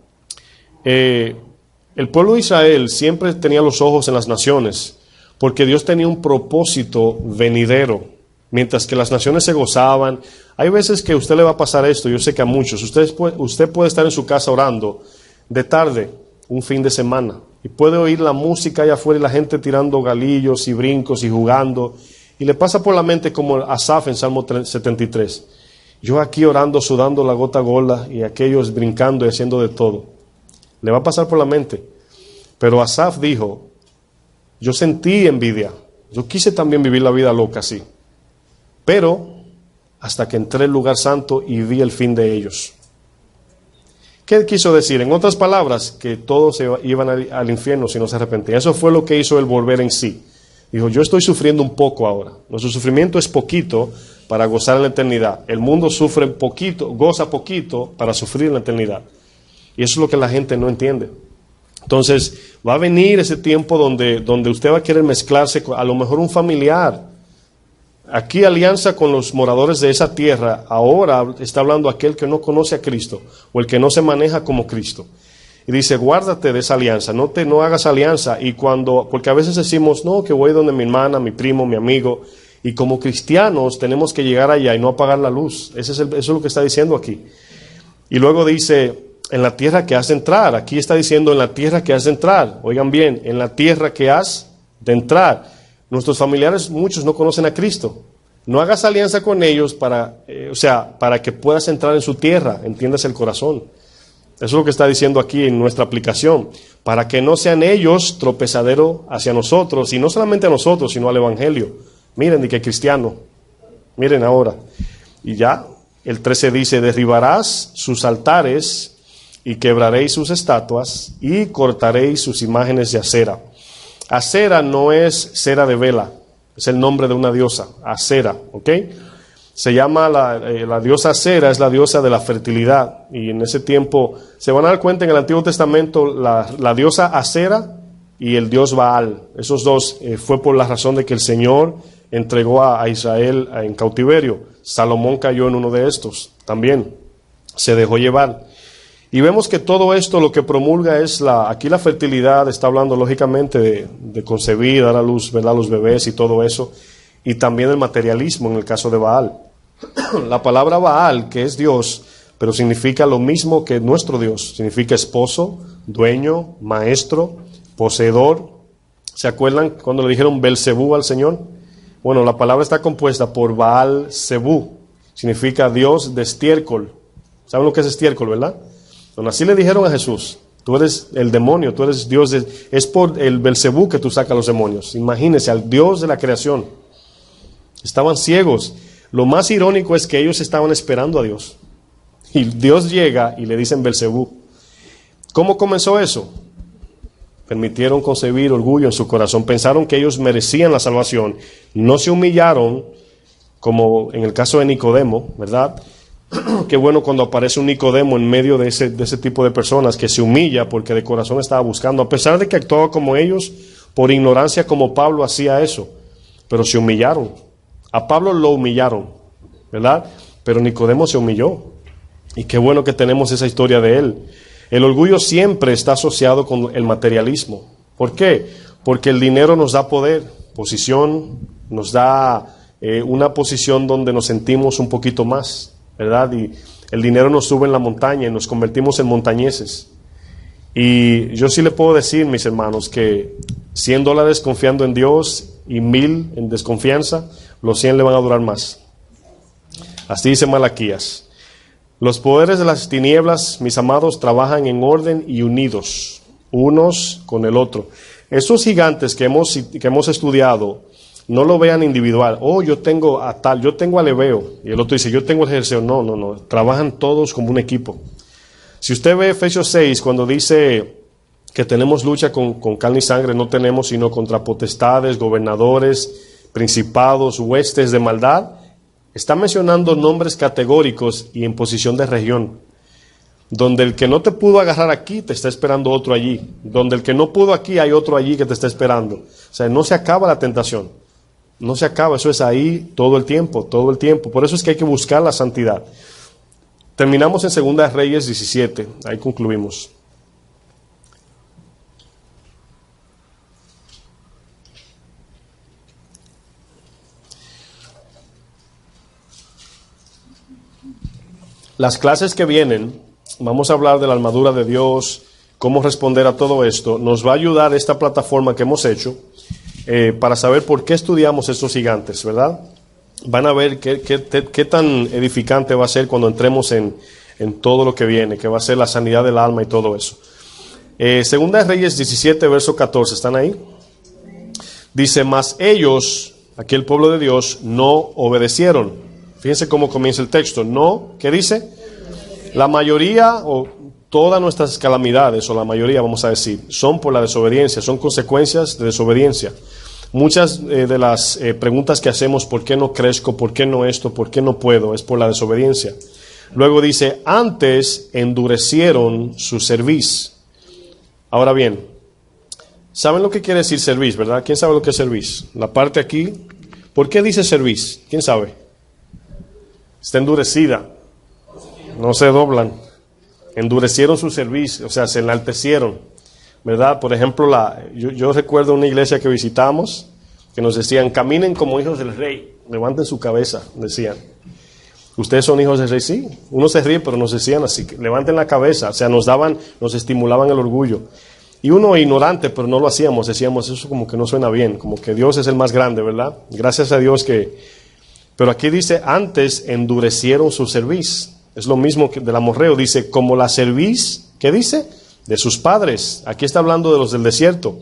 el pueblo de Israel siempre tenía los ojos en las naciones, porque Dios tenía un propósito venidero. Mientras que las naciones se gozaban, hay veces que a usted le va a pasar esto, yo sé que a muchos, usted puede estar en su casa orando de tarde, un fin de semana, y puede oír la música allá afuera y la gente tirando galillos y brincos y jugando, y le pasa por la mente como Asaf en Salmo 73. Yo aquí orando, sudando la gota gola, y aquellos brincando y haciendo de todo. Le va a pasar por la mente. Pero Asaf dijo: yo sentí envidia, yo quise también vivir la vida loca así, pero hasta que entré al lugar santo y vi el fin de ellos. ¿Qué quiso decir? En otras palabras, que todos se iban al infierno si no se arrepentían. Eso fue lo que hizo el volver en sí. Dijo: yo estoy sufriendo un poco ahora. Nuestro sufrimiento es poquito para gozar en la eternidad. El mundo sufre poquito, goza poquito para sufrir en la eternidad. Y eso es lo que la gente no entiende. Entonces, va a venir ese tiempo donde usted va a querer mezclarse con a lo mejor un familiar. Aquí alianza con los moradores de esa tierra. Ahora está hablando aquel que no conoce a Cristo o el que no se maneja como Cristo. Y dice: guárdate de esa alianza, no hagas alianza. Y porque a veces decimos: no, que voy donde mi hermana, mi primo, mi amigo. Y como cristianos tenemos que llegar allá y no apagar la luz. Eso es lo que está diciendo aquí. Y luego dice: en la tierra que has de entrar. Aquí está diciendo: en la tierra que has de entrar. Oigan bien, en la tierra que has de entrar. Nuestros familiares, muchos no conocen a Cristo. No hagas alianza con ellos para que puedas entrar en su tierra, entiendas el corazón. Eso es lo que está diciendo aquí en nuestra aplicación. Para que no sean ellos tropezadero hacia nosotros, y no solamente a nosotros, sino al Evangelio. Miren, de que cristiano. Miren ahora. Y ya, el 13 dice: derribarás sus altares y quebraréis sus estatuas y cortaréis sus imágenes de acera. Acera no es cera de vela, es el nombre de una diosa, Acera, ¿ok? Se llama la diosa Acera, es la diosa de la fertilidad. Y en ese tiempo, se van a dar cuenta en el Antiguo Testamento, la diosa Acera y el dios Baal. Esos dos fue por la razón de que el Señor entregó a Israel en cautiverio. Salomón cayó en uno de estos también, se dejó llevar. Y vemos que todo esto lo que promulga es aquí la fertilidad, está hablando lógicamente de concebir, dar a luz, ¿verdad?, los bebés y todo eso, y también el materialismo en el caso de Baal. La palabra Baal, que es Dios, pero significa lo mismo que nuestro Dios, significa esposo, dueño, maestro, poseedor. ¿Se acuerdan cuando le dijeron Belzebú al Señor? Bueno, la palabra está compuesta por Baal Zebú, significa Dios de estiércol. ¿Saben lo que es estiércol, verdad? Bueno, así le dijeron a Jesús: tú eres el demonio, tú eres Dios, es por el Belzebú que tú sacas los demonios. Imagínense, al Dios de la creación. Estaban ciegos. Lo más irónico es que ellos estaban esperando a Dios. Y Dios llega y le dicen Belzebú. ¿Cómo comenzó eso? Permitieron concebir orgullo en su corazón. Pensaron que ellos merecían la salvación. No se humillaron, como en el caso de Nicodemo, ¿verdad? Qué bueno cuando aparece un Nicodemo en medio de ese tipo de personas que se humilla porque de corazón estaba buscando. A pesar de que actuaba como ellos, por ignorancia como Pablo hacía eso, pero se humillaron. A Pablo lo humillaron, ¿verdad? Pero Nicodemo se humilló. Y qué bueno que tenemos esa historia de él. El orgullo siempre está asociado con el materialismo. ¿Por qué? Porque el dinero nos da poder, posición, nos da una posición donde nos sentimos un poquito más, ¿verdad? Y el dinero nos sube en la montaña y nos convertimos en montañeses. Y yo sí le puedo decir, mis hermanos, que $100 confiando en Dios y 1,000 en desconfianza, los 100 le van a durar más. Así dice Malaquías. Los poderes de las tinieblas, mis amados, trabajan en orden y unidos, unos con el otro. Esos gigantes que hemos estudiado, no lo vean individual. Oh, yo tengo a tal, yo tengo al Ebeo. Y el otro dice, yo tengo el Jerseo. No. Trabajan todos como un equipo. Si usted ve Efesios 6, cuando dice que tenemos lucha con carne y sangre, no tenemos sino contra potestades, gobernadores, principados, huestes de maldad, está mencionando nombres categóricos y en posición de región. Donde el que no te pudo agarrar aquí, te está esperando otro allí. Donde el que no pudo aquí, hay otro allí que te está esperando. O sea, no se acaba la tentación. No se acaba, eso es ahí todo el tiempo, todo el tiempo. Por eso es que hay que buscar la santidad. Terminamos en 2 Reyes 17, ahí concluimos. Las clases que vienen, vamos a hablar de la armadura de Dios, cómo responder a todo esto. Nos va a ayudar esta plataforma que hemos hecho para saber por qué estudiamos estos gigantes, ¿verdad? Van a ver qué tan edificante va a ser cuando entremos en todo lo que viene, que va a ser la sanidad del alma y todo eso. 2 Reyes 17, verso 14, ¿están ahí? Dice, mas ellos, aquí el pueblo de Dios, no obedecieron. Fíjense cómo comienza el texto. No, ¿qué dice? La mayoría o todas nuestras calamidades, o la mayoría vamos a decir, son por la desobediencia, son consecuencias de desobediencia. Muchas de las preguntas que hacemos, ¿por qué no crezco? ¿Por qué no esto? ¿Por qué no puedo? Es por la desobediencia. Luego dice, antes endurecieron su cerviz. Ahora bien, ¿saben lo que quiere decir cerviz, verdad? ¿Quién sabe lo que es cerviz? La parte aquí, ¿por qué dice cerviz? ¿Quién sabe? Está endurecida, no se doblan, endurecieron su cerviz, o sea, se enaltecieron, ¿verdad? Por ejemplo, yo recuerdo una iglesia que visitamos, que nos decían, caminen como hijos del rey, levanten su cabeza, decían. ¿Ustedes son hijos del rey? Sí. Uno se ríe, pero nos decían así, levanten la cabeza, o sea, nos estimulaban el orgullo. Y uno ignorante, pero no lo hacíamos, decíamos, eso como que no suena bien, como que Dios es el más grande, ¿verdad? Gracias a Dios que... Pero aquí dice, antes endurecieron su cerviz. Es lo mismo que del amorreo. Dice, como la cerviz, ¿qué dice? De sus padres. Aquí está hablando de los del desierto.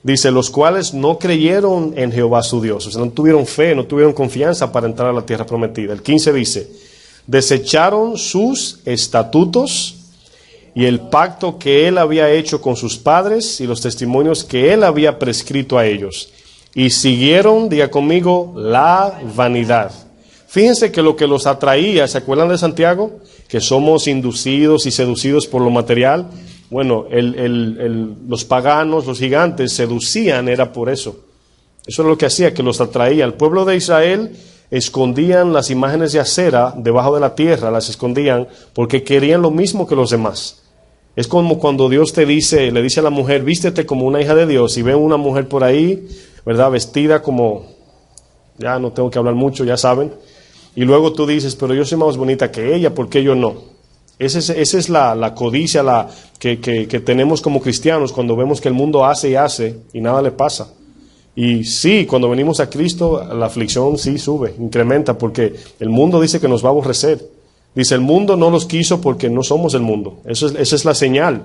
Dice, los cuales no creyeron en Jehová su Dios. O sea, no tuvieron fe, no tuvieron confianza para entrar a la tierra prometida. El 15 dice, desecharon sus estatutos y el pacto que él había hecho con sus padres y los testimonios que él había prescrito a ellos. Y siguieron, diga conmigo, la vanidad. Fíjense que lo que los atraía, ¿se acuerdan de Santiago? Que somos inducidos y seducidos por lo material. Bueno, los paganos, los gigantes, seducían, era por eso. Eso es lo que hacía, que los atraía. El pueblo de Israel escondían las imágenes de acera debajo de la tierra, las escondían porque querían lo mismo que los demás. Es como cuando Dios le dice a la mujer, vístete como una hija de Dios, y ven una mujer por ahí, ¿verdad? Vestida como, ya no tengo que hablar mucho, ya saben. Y luego tú dices, pero yo soy más bonita que ella, ¿por qué yo no? Esa es la codicia que tenemos como cristianos cuando vemos que el mundo hace y hace y nada le pasa. Y sí, cuando venimos a Cristo, la aflicción sí sube, incrementa, porque el mundo dice que nos va a aborrecer. Dice, el mundo no los quiso porque no somos el mundo. Esa es la señal.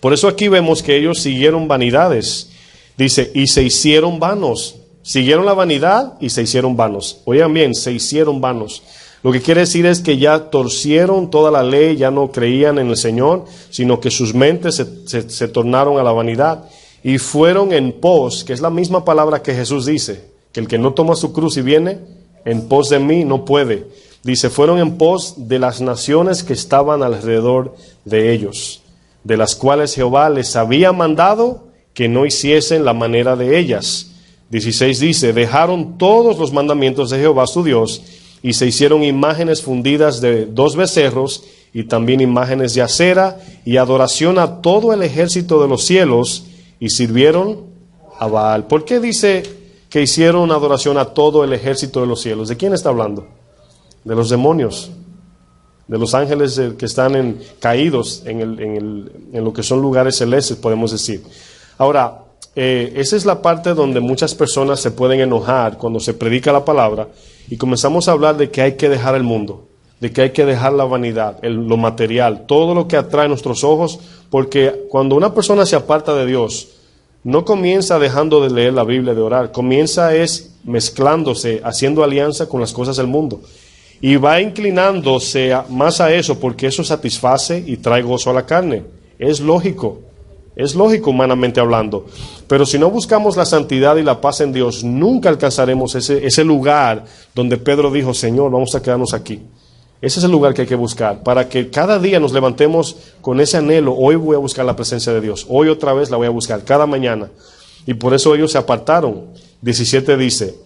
Por eso aquí vemos que ellos siguieron vanidades. Dice, y se hicieron vanos. Siguieron la vanidad y se hicieron vanos. Oigan bien, se hicieron vanos. Lo que quiere decir es que ya torcieron toda la ley, ya no creían en el Señor, sino que sus mentes se tornaron a la vanidad. Y fueron en pos, que es la misma palabra que Jesús dice, que el que no toma su cruz y viene en pos de mí no puede. Dice, fueron en pos de las naciones que estaban alrededor de ellos, de las cuales Jehová les había mandado que no hiciesen la manera de ellas. 16 dice, dejaron todos los mandamientos de Jehová su Dios, y se hicieron imágenes fundidas de 2 becerros, y también imágenes de acera, y adoración a todo el ejército de los cielos, y sirvieron a Baal. ¿Por qué dice que hicieron adoración a todo el ejército de los cielos? ¿De quién está hablando? De los demonios, de los ángeles que están caídos en lo que son lugares celestes, podemos decir. Ahora, esa es la parte donde muchas personas se pueden enojar cuando se predica la palabra y comenzamos a hablar de que hay que dejar el mundo, de que hay que dejar la vanidad, lo material, todo lo que atrae nuestros ojos, porque cuando una persona se aparta de Dios, no comienza dejando de leer la Biblia, de orar, comienza mezclándose, haciendo alianza con las cosas del mundo. Y va inclinándose más a eso porque eso satisface y trae gozo a la carne. Es lógico humanamente hablando. Pero si no buscamos la santidad y la paz en Dios, nunca alcanzaremos ese lugar donde Pedro dijo, Señor, vamos a quedarnos aquí. Ese es el lugar que hay que buscar, para que cada día nos levantemos con ese anhelo. Hoy voy a buscar la presencia de Dios, hoy otra vez la voy a buscar, cada mañana. Y por eso ellos se apartaron. 17 dice,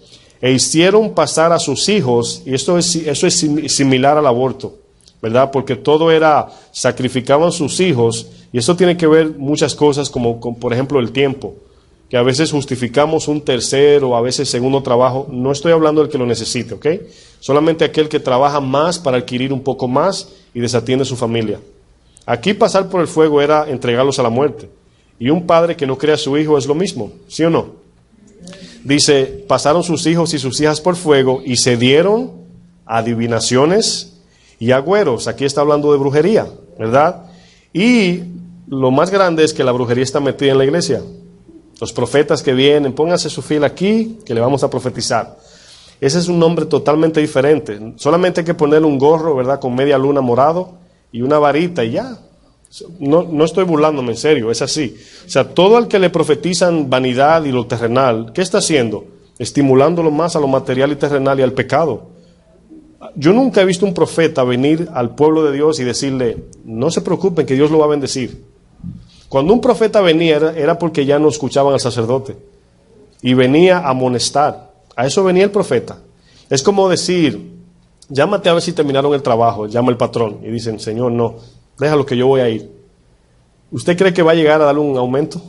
e hicieron pasar a sus hijos, y eso es similar al aborto, ¿verdad? Porque todo sacrificaban sus hijos, y eso tiene que ver muchas cosas, como por ejemplo el tiempo, que a veces justificamos un tercero, a veces segundo trabajo. No estoy hablando del que lo necesite, ¿ok? Solamente aquel que trabaja más para adquirir un poco más y desatiende a su familia. Aquí pasar por el fuego era entregarlos a la muerte. Y un padre que no crea a su hijo es lo mismo, ¿sí o no? Dice, pasaron sus hijos y sus hijas por fuego y se dieron a adivinaciones y agüeros. Aquí está hablando de brujería, ¿verdad? Y lo más grande es que la brujería está metida en la iglesia. Los profetas que vienen, pónganse su fila aquí, que le vamos a profetizar. Ese es un nombre totalmente diferente. Solamente hay que ponerle un gorro, ¿verdad? Con media luna morado y una varita y ya. No estoy burlándome, en serio, es así. O sea, todo al que le profetizan vanidad y lo terrenal, ¿qué está haciendo? Estimulándolo más a lo material y terrenal y al pecado. Yo nunca he visto un profeta venir al pueblo de Dios y decirle, no se preocupen, que Dios lo va a bendecir. Cuando un profeta venía era porque ya no escuchaban al sacerdote y venía a amonestar. A eso venía el profeta. Es como decir, llámate a ver si terminaron el trabajo, llama el patrón y dicen, Señor, no, déjalo que yo voy a ir. ¿Usted cree que va a llegar a darle un aumento?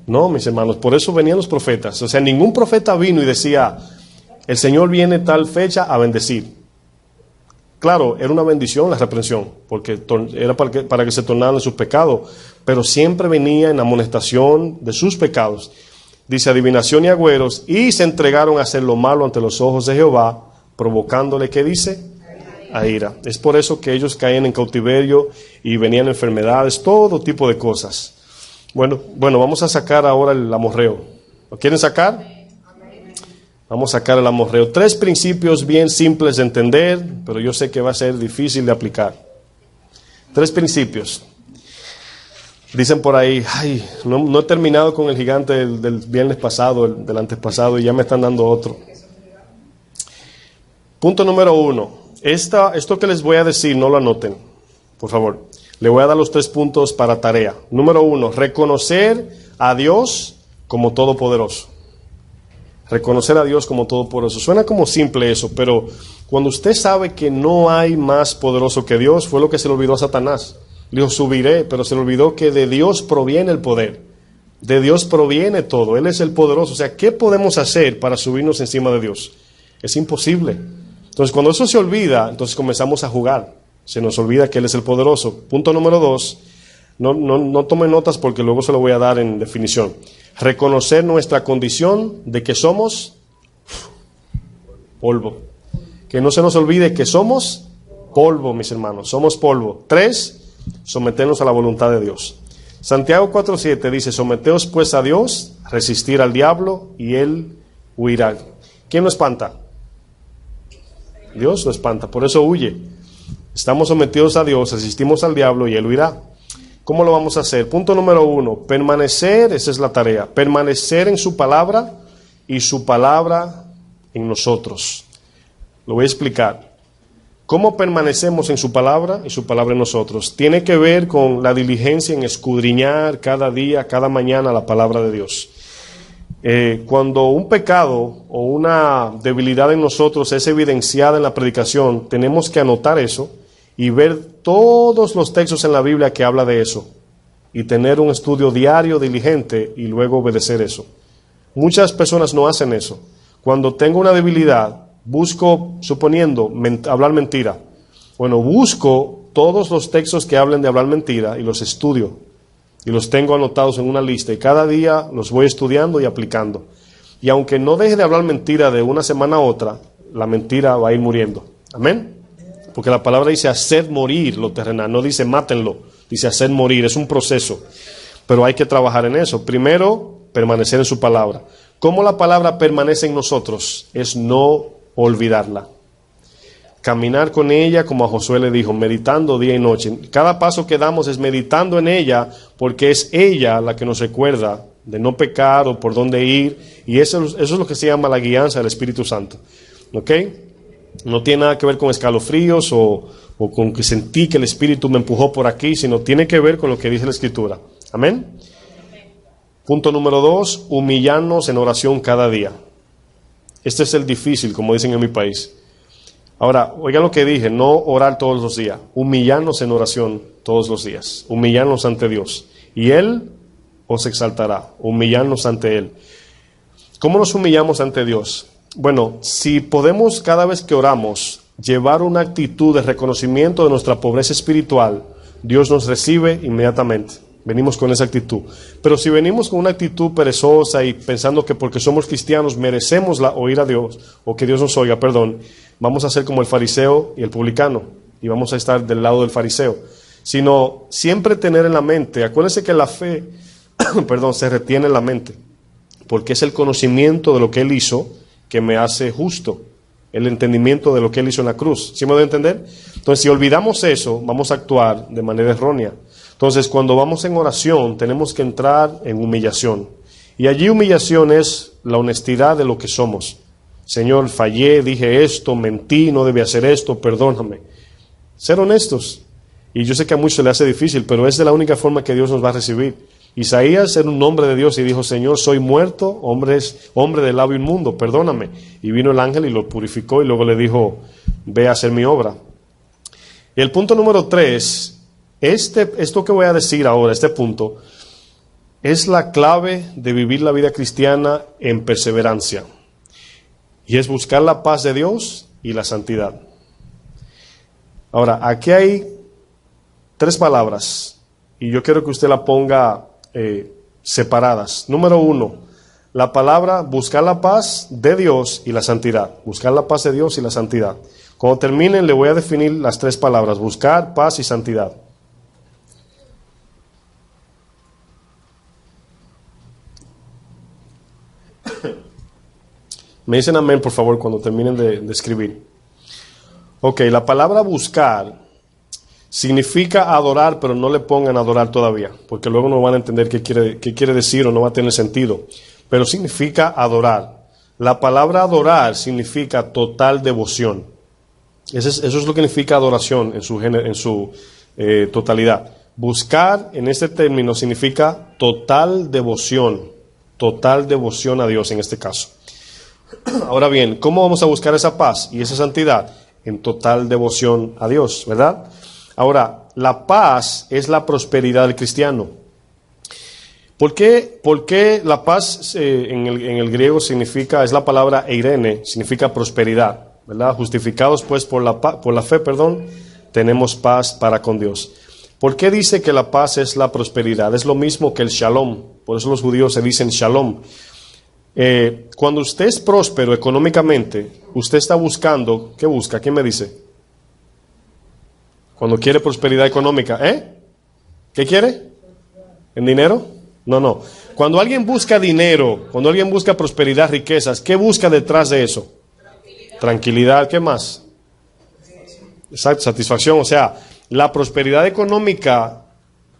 No, mis hermanos, por eso venían los profetas. O sea, ningún profeta vino y decía, el Señor viene tal fecha a bendecir. Claro, era una bendición la reprensión, porque era para que se tornaran en sus pecados, pero siempre venía en amonestación de sus pecados. Dice, adivinación y agüeros, y se entregaron a hacer lo malo ante los ojos de Jehová, provocándole, ¿qué dice? A ira. Es por eso que ellos caían en cautiverio y venían enfermedades, todo tipo de cosas. Bueno, vamos a sacar ahora el amorreo. ¿Lo quieren sacar? Vamos a sacar el amorreo. 3 principios bien simples de entender, pero yo sé que va a ser difícil de aplicar. 3 principios. Dicen por ahí, ay, no he terminado con el gigante del viernes pasado, del antes pasado, y ya me están dando otro. Punto número 1. Esto que les voy a decir, no lo anoten, por favor. Le voy a dar los 3 puntos para tarea. Número 1, reconocer a Dios como todopoderoso. Reconocer a Dios como todopoderoso. Suena como simple eso, pero cuando usted sabe que no hay más poderoso que Dios, fue lo que se le olvidó a Satanás. Le dijo, subiré, pero se le olvidó que de Dios proviene el poder. De Dios proviene todo. Él es el poderoso. O sea, ¿qué podemos hacer para subirnos encima de Dios? Es imposible. Entonces, cuando eso se olvida, entonces comenzamos a jugar. Se nos olvida que Él es el poderoso. Punto número 2. No tomen notas porque luego se lo voy a dar en definición. Reconocer nuestra condición de que somos polvo. Que no se nos olvide que somos polvo, mis hermanos. Somos polvo. 3, someternos a la voluntad de Dios. Santiago 4:7 dice, someteos pues a Dios, resistir al diablo y Él huirá. ¿Quién lo espanta? Dios lo espanta, por eso huye. Estamos sometidos a Dios, resistimos al diablo y Él huirá. ¿Cómo lo vamos a hacer? Punto número 1, permanecer, esa es la tarea, permanecer en su palabra y su palabra en nosotros. Lo voy a explicar. ¿Cómo permanecemos en su palabra y su palabra en nosotros? Tiene que ver con la diligencia en escudriñar cada día, cada mañana la palabra de Dios. Cuando un pecado o una debilidad en nosotros es evidenciada en la predicación, tenemos que anotar eso y ver todos los textos en la Biblia que habla de eso y tener un estudio diario, diligente y luego obedecer eso. Muchas personas no hacen eso. Cuando tengo una debilidad, busco, suponiendo, hablar mentira. Bueno, busco todos los textos que hablen de hablar mentira y los estudio. Y los tengo anotados en una lista. Y cada día los voy estudiando y aplicando. Y aunque no deje de hablar mentira de una semana a otra, la mentira va a ir muriendo. Amén. Porque la palabra dice hacer morir lo terrenal. No dice mátenlo. Dice hacer morir. Es un proceso. Pero hay que trabajar en eso. Primero, permanecer en su palabra. ¿Cómo la palabra permanece en nosotros? Es no olvidarla. Caminar con ella, como a Josué le dijo, meditando día y noche. Cada paso que damos es meditando en ella, porque es ella la que nos recuerda de no pecar o por dónde ir. Y eso es lo que se llama la guianza del Espíritu Santo. ¿Ok? No tiene nada que ver con escalofríos o con que sentí que el Espíritu me empujó por aquí, sino tiene que ver con lo que dice la Escritura. Amén. Punto número 2, humillarnos en oración cada día. Este es el difícil, como dicen en mi país. Ahora, oigan lo que dije, no orar todos los días, humillarnos en oración todos los días, humillarnos ante Dios. Y Él os exaltará, humillarnos ante Él. ¿Cómo nos humillamos ante Dios? Bueno, si podemos cada vez que oramos llevar una actitud de reconocimiento de nuestra pobreza espiritual, Dios nos recibe inmediatamente. Venimos con esa actitud. Pero si venimos con una actitud perezosa y pensando que porque somos cristianos merecemos oír a Dios, o que Dios nos oiga, perdón, vamos a ser como el fariseo y el publicano, y vamos a estar del lado del fariseo. Sino siempre tener en la mente, acuérdense que la fe, se retiene en la mente, porque es el conocimiento de lo que Él hizo que me hace justo, el entendimiento de lo que Él hizo en la cruz. ¿Sí me doy a entender? Entonces, si olvidamos eso, vamos a actuar de manera errónea. Entonces, cuando vamos en oración, tenemos que entrar en humillación. Y allí humillación es la honestidad de lo que somos. Señor, fallé, dije esto, mentí, no debí hacer esto, perdóname. Ser honestos. Y yo sé que a muchos se le hace difícil, pero es de la única forma que Dios nos va a recibir. Isaías era un hombre de Dios y dijo, Señor, soy muerto, hombre de labio inmundo, perdóname. Y vino el ángel y lo purificó y luego le dijo, ve a hacer mi obra. Y el punto número 3, esto que voy a decir ahora, este punto, es la clave de vivir la vida cristiana en perseverancia. Y es buscar la paz de Dios y la santidad. Ahora, aquí hay 3 palabras y yo quiero que usted la ponga separadas. Número 1, la palabra buscar la paz de Dios y la santidad. Buscar la paz de Dios y la santidad. Cuando terminen le voy a definir las 3 palabras, buscar, paz y santidad. Me dicen amén, por favor, cuando terminen de escribir. Ok, la palabra buscar significa adorar, pero no le pongan adorar todavía, porque luego no van a entender qué quiere decir o no va a tener sentido. Pero significa adorar. La palabra adorar significa total devoción. Eso es lo que significa adoración en su totalidad. Buscar en este término significa total devoción a Dios en este caso. Ahora bien, ¿cómo vamos a buscar esa paz y esa santidad? En total devoción a Dios, ¿verdad? Ahora, la paz es la prosperidad del cristiano. ¿Por qué la paz en el griego es la palabra eirene, significa prosperidad, ¿verdad? Justificados pues por la fe, tenemos paz para con Dios. ¿Por qué dice que la paz es la prosperidad? Es lo mismo que el shalom, por eso los judíos se dicen shalom. Cuando usted es próspero económicamente, usted está buscando, ¿qué busca? ¿Quién me dice? Cuando quiere prosperidad económica, ¿qué quiere? ¿En dinero? No. Cuando alguien busca dinero, cuando alguien busca prosperidad, riquezas, ¿qué busca detrás de eso? Tranquilidad, ¿qué más? Exacto, satisfacción. O sea, la prosperidad económica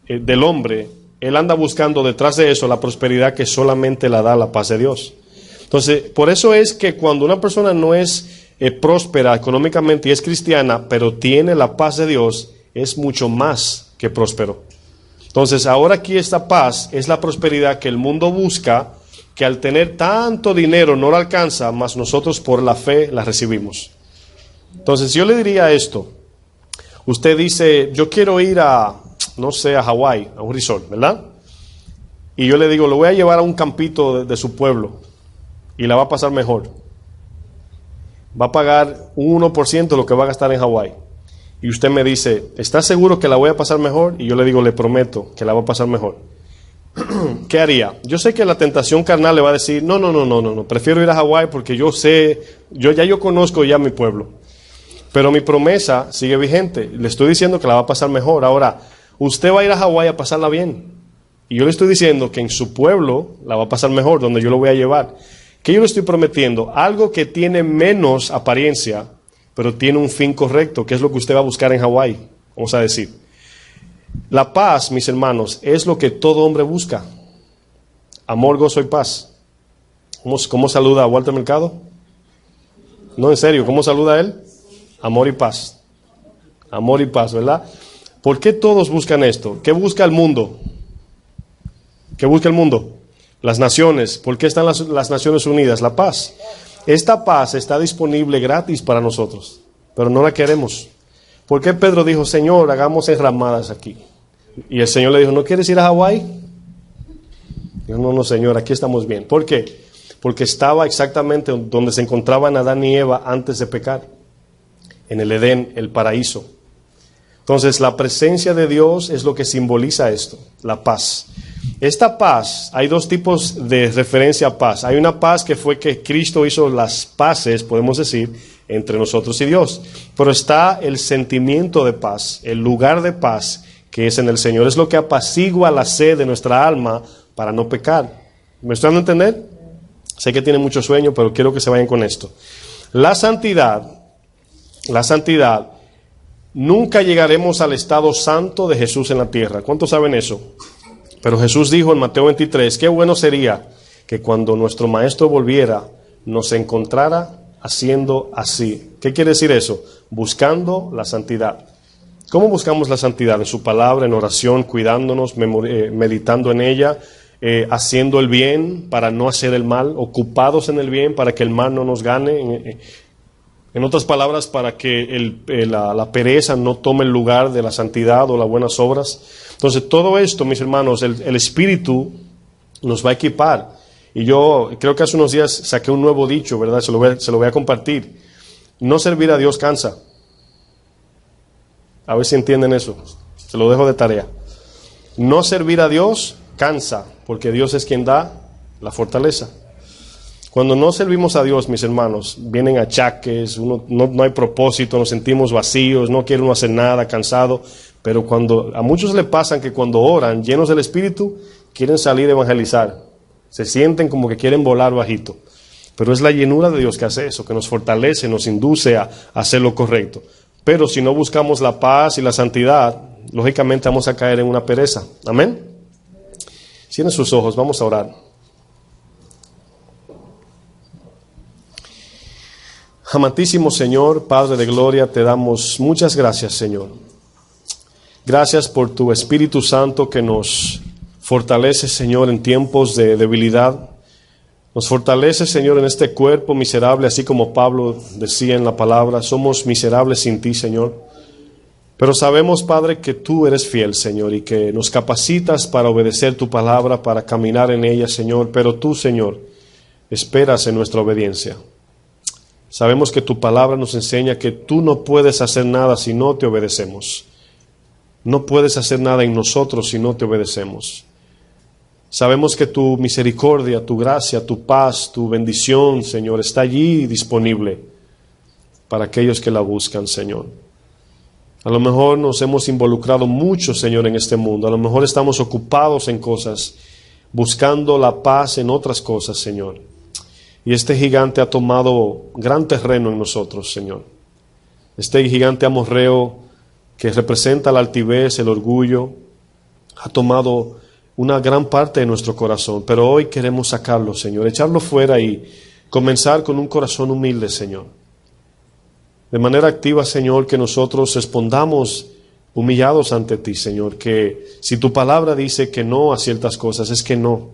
del hombre, él anda buscando detrás de eso la prosperidad que solamente la da la paz de Dios. Entonces, por eso es que cuando una persona no es próspera económicamente y es cristiana, pero tiene la paz de Dios, es mucho más que próspero. Entonces, ahora aquí esta paz es la prosperidad que el mundo busca, que al tener tanto dinero no la alcanza, mas nosotros por la fe la recibimos. Entonces, yo le diría esto. Usted dice, yo quiero ir a, no sé, a Hawái, a un resort, ¿verdad? Y yo le digo, lo voy a llevar a un campito de su pueblo y la va a pasar mejor. Va a pagar un 1% de lo que va a gastar en Hawái. Y usted me dice, ¿está seguro que la voy a pasar mejor? Y yo le digo, le prometo que la va a pasar mejor. ¿Qué haría? Yo sé que la tentación carnal le va a decir, no, prefiero ir a Hawái porque yo conozco ya mi pueblo. Pero mi promesa sigue vigente. Le estoy diciendo que la va a pasar mejor. Ahora, usted va a ir a Hawái a pasarla bien. Y yo le estoy diciendo que en su pueblo la va a pasar mejor, donde yo lo voy a llevar. ¿Qué yo le estoy prometiendo? Algo que tiene menos apariencia, pero tiene un fin correcto, que es lo que usted va a buscar en Hawái, vamos a decir. La paz, mis hermanos, es lo que todo hombre busca. Amor, gozo y paz. ¿Cómo saluda a Walter Mercado? No, en serio, ¿cómo saluda a él? Amor y paz. Amor y paz, ¿verdad? ¿Por qué todos buscan esto? ¿Qué busca el mundo? ¿Qué busca el mundo? Las naciones. ¿Por qué están las Naciones Unidas? La paz. Esta paz está disponible gratis para nosotros, pero no la queremos. ¿Por qué Pedro dijo, Señor, hagamos enramadas aquí? Y el Señor le dijo, ¿no quieres ir a Hawái? Dijo, no, Señor, aquí estamos bien. ¿Por qué? Porque estaba exactamente donde se encontraban Adán y Eva antes de pecar, en el Edén, el paraíso. Entonces, la presencia de Dios es lo que simboliza esto, la paz. Esta paz, hay dos tipos de referencia a paz. Hay una paz que fue que Cristo hizo las paces, podemos decir, entre nosotros y Dios. Pero está el sentimiento de paz, el lugar de paz que es en el Señor. Es lo que apacigua la sed de nuestra alma para no pecar. ¿Me están dando a entender? Sé que tienen mucho sueño, pero quiero que se vayan con esto. La santidad, nunca llegaremos al estado santo de Jesús en la tierra. ¿Cuántos saben eso? Pero Jesús dijo en Mateo 23, qué bueno sería que cuando nuestro Maestro volviera, nos encontrara haciendo así. ¿Qué quiere decir eso? Buscando la santidad. ¿Cómo buscamos la santidad? En su palabra, en oración, cuidándonos, meditando en ella, haciendo el bien para no hacer el mal, ocupados en el bien para que el mal no nos gane. En otras palabras, para que la pereza no tome el lugar de la santidad o las buenas obras. Entonces, todo esto, mis hermanos, el Espíritu nos va a equipar. Y yo creo que hace unos días saqué un nuevo dicho, ¿verdad? Se lo voy a compartir. No servir a Dios cansa. A ver si entienden eso. Se lo dejo de tarea. No servir a Dios cansa, porque Dios es quien da la fortaleza. Cuando no servimos a Dios, mis hermanos, vienen achaques, no hay propósito, nos sentimos vacíos, no quiere uno hacer nada, cansado. Pero a muchos le pasan que cuando oran, llenos del Espíritu, quieren salir a evangelizar. Se sienten como que quieren volar bajito. Pero es la llenura de Dios que hace eso, que nos fortalece, nos induce a hacer lo correcto. Pero si no buscamos la paz y la santidad, lógicamente vamos a caer en una pereza. Amén. Cierren sus ojos, vamos a orar. Amantísimo Señor, Padre de gloria, te damos muchas gracias, Señor. Gracias por tu Espíritu Santo que nos fortalece, Señor, en tiempos de debilidad. Nos fortalece, Señor, en este cuerpo miserable, así como Pablo decía en la palabra, somos miserables sin ti, Señor. Pero sabemos, Padre, que tú eres fiel, Señor, y que nos capacitas para obedecer tu palabra, para caminar en ella, Señor. Pero tú, Señor, esperas en nuestra obediencia. Sabemos que tu palabra nos enseña que tú no puedes hacer nada si no te obedecemos. No puedes hacer nada en nosotros si no te obedecemos. Sabemos que tu misericordia, tu gracia, tu paz, tu bendición, Señor, está allí disponible para aquellos que la buscan, Señor. A lo mejor nos hemos involucrado mucho, Señor, en este mundo. A lo mejor estamos ocupados en cosas, buscando la paz en otras cosas, Señor. Y este gigante ha tomado gran terreno en nosotros, Señor. Este gigante amorreo que representa la altivez, el orgullo, ha tomado una gran parte de nuestro corazón, pero hoy queremos sacarlo, Señor, echarlo fuera y comenzar con un corazón humilde, Señor. De manera activa, Señor, que nosotros respondamos humillados ante ti, Señor, que si tu palabra dice que no a ciertas cosas, es que no.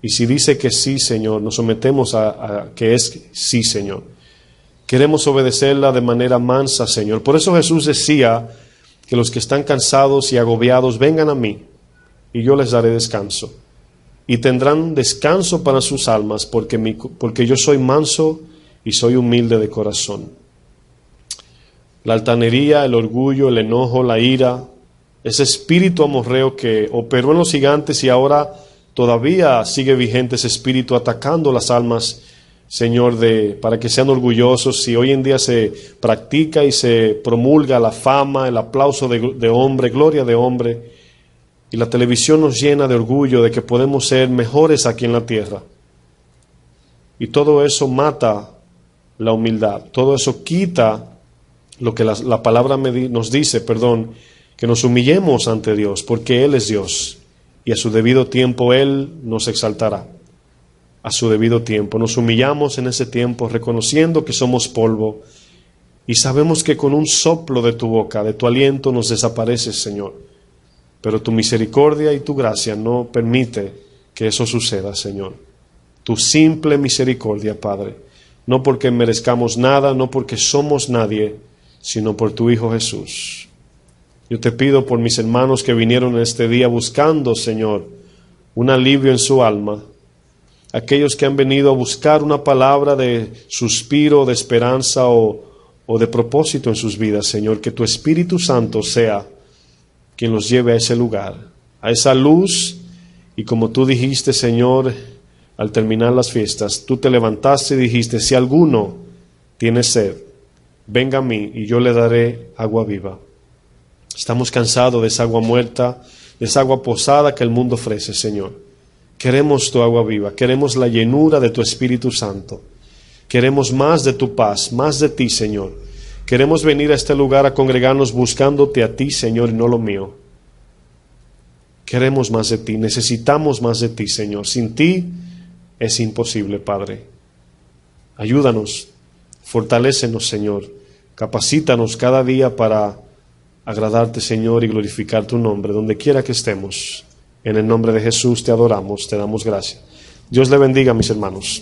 Y si dice que sí, Señor, nos sometemos a que es sí, Señor. Queremos obedecerla de manera mansa, Señor. Por eso Jesús decía que los que están cansados y agobiados vengan a mí y yo les daré descanso. Y tendrán descanso para sus almas porque yo soy manso y soy humilde de corazón. La altanería, el orgullo, el enojo, la ira, ese espíritu amorreo que operó en los gigantes y ahora todavía sigue vigente ese espíritu atacando las almas, Señor, para que sean orgullosos. Si hoy en día se practica y se promulga la fama, el aplauso de hombre, gloria de hombre, y la televisión nos llena de orgullo de que podemos ser mejores aquí en la tierra. Y todo eso mata la humildad, todo eso quita lo que la palabra nos dice, que nos humillemos ante Dios, porque Él es Dios, y a su debido tiempo Él nos exaltará. A su debido tiempo. Nos humillamos en ese tiempo, reconociendo que somos polvo, y sabemos que con un soplo de tu boca, de tu aliento, nos desapareces, Señor. Pero tu misericordia y tu gracia no permite que eso suceda, Señor. Tu simple misericordia, Padre, no porque merezcamos nada, no porque somos nadie, sino por tu Hijo Jesús. Yo te pido por mis hermanos que vinieron en este día buscando, Señor, un alivio en su alma, aquellos que han venido a buscar una palabra de suspiro, de esperanza o de propósito en sus vidas, Señor, que tu Espíritu Santo sea quien los lleve a ese lugar, a esa luz, y como tú dijiste, Señor, al terminar las fiestas, tú te levantaste y dijiste, si alguno tiene sed, venga a mí y yo le daré agua viva. Estamos cansados de esa agua muerta, de esa agua posada que el mundo ofrece, Señor. Queremos tu agua viva, queremos la llenura de tu Espíritu Santo. Queremos más de tu paz, más de ti, Señor. Queremos venir a este lugar a congregarnos buscándote a ti, Señor, y no lo mío. Queremos más de ti, necesitamos más de ti, Señor. Sin ti es imposible, Padre. Ayúdanos, fortalécenos, Señor. Capacítanos cada día para agradarte, Señor, y glorificar tu nombre, donde quiera que estemos. En el nombre de Jesús te adoramos, te damos gracias. Dios le bendiga, mis hermanos.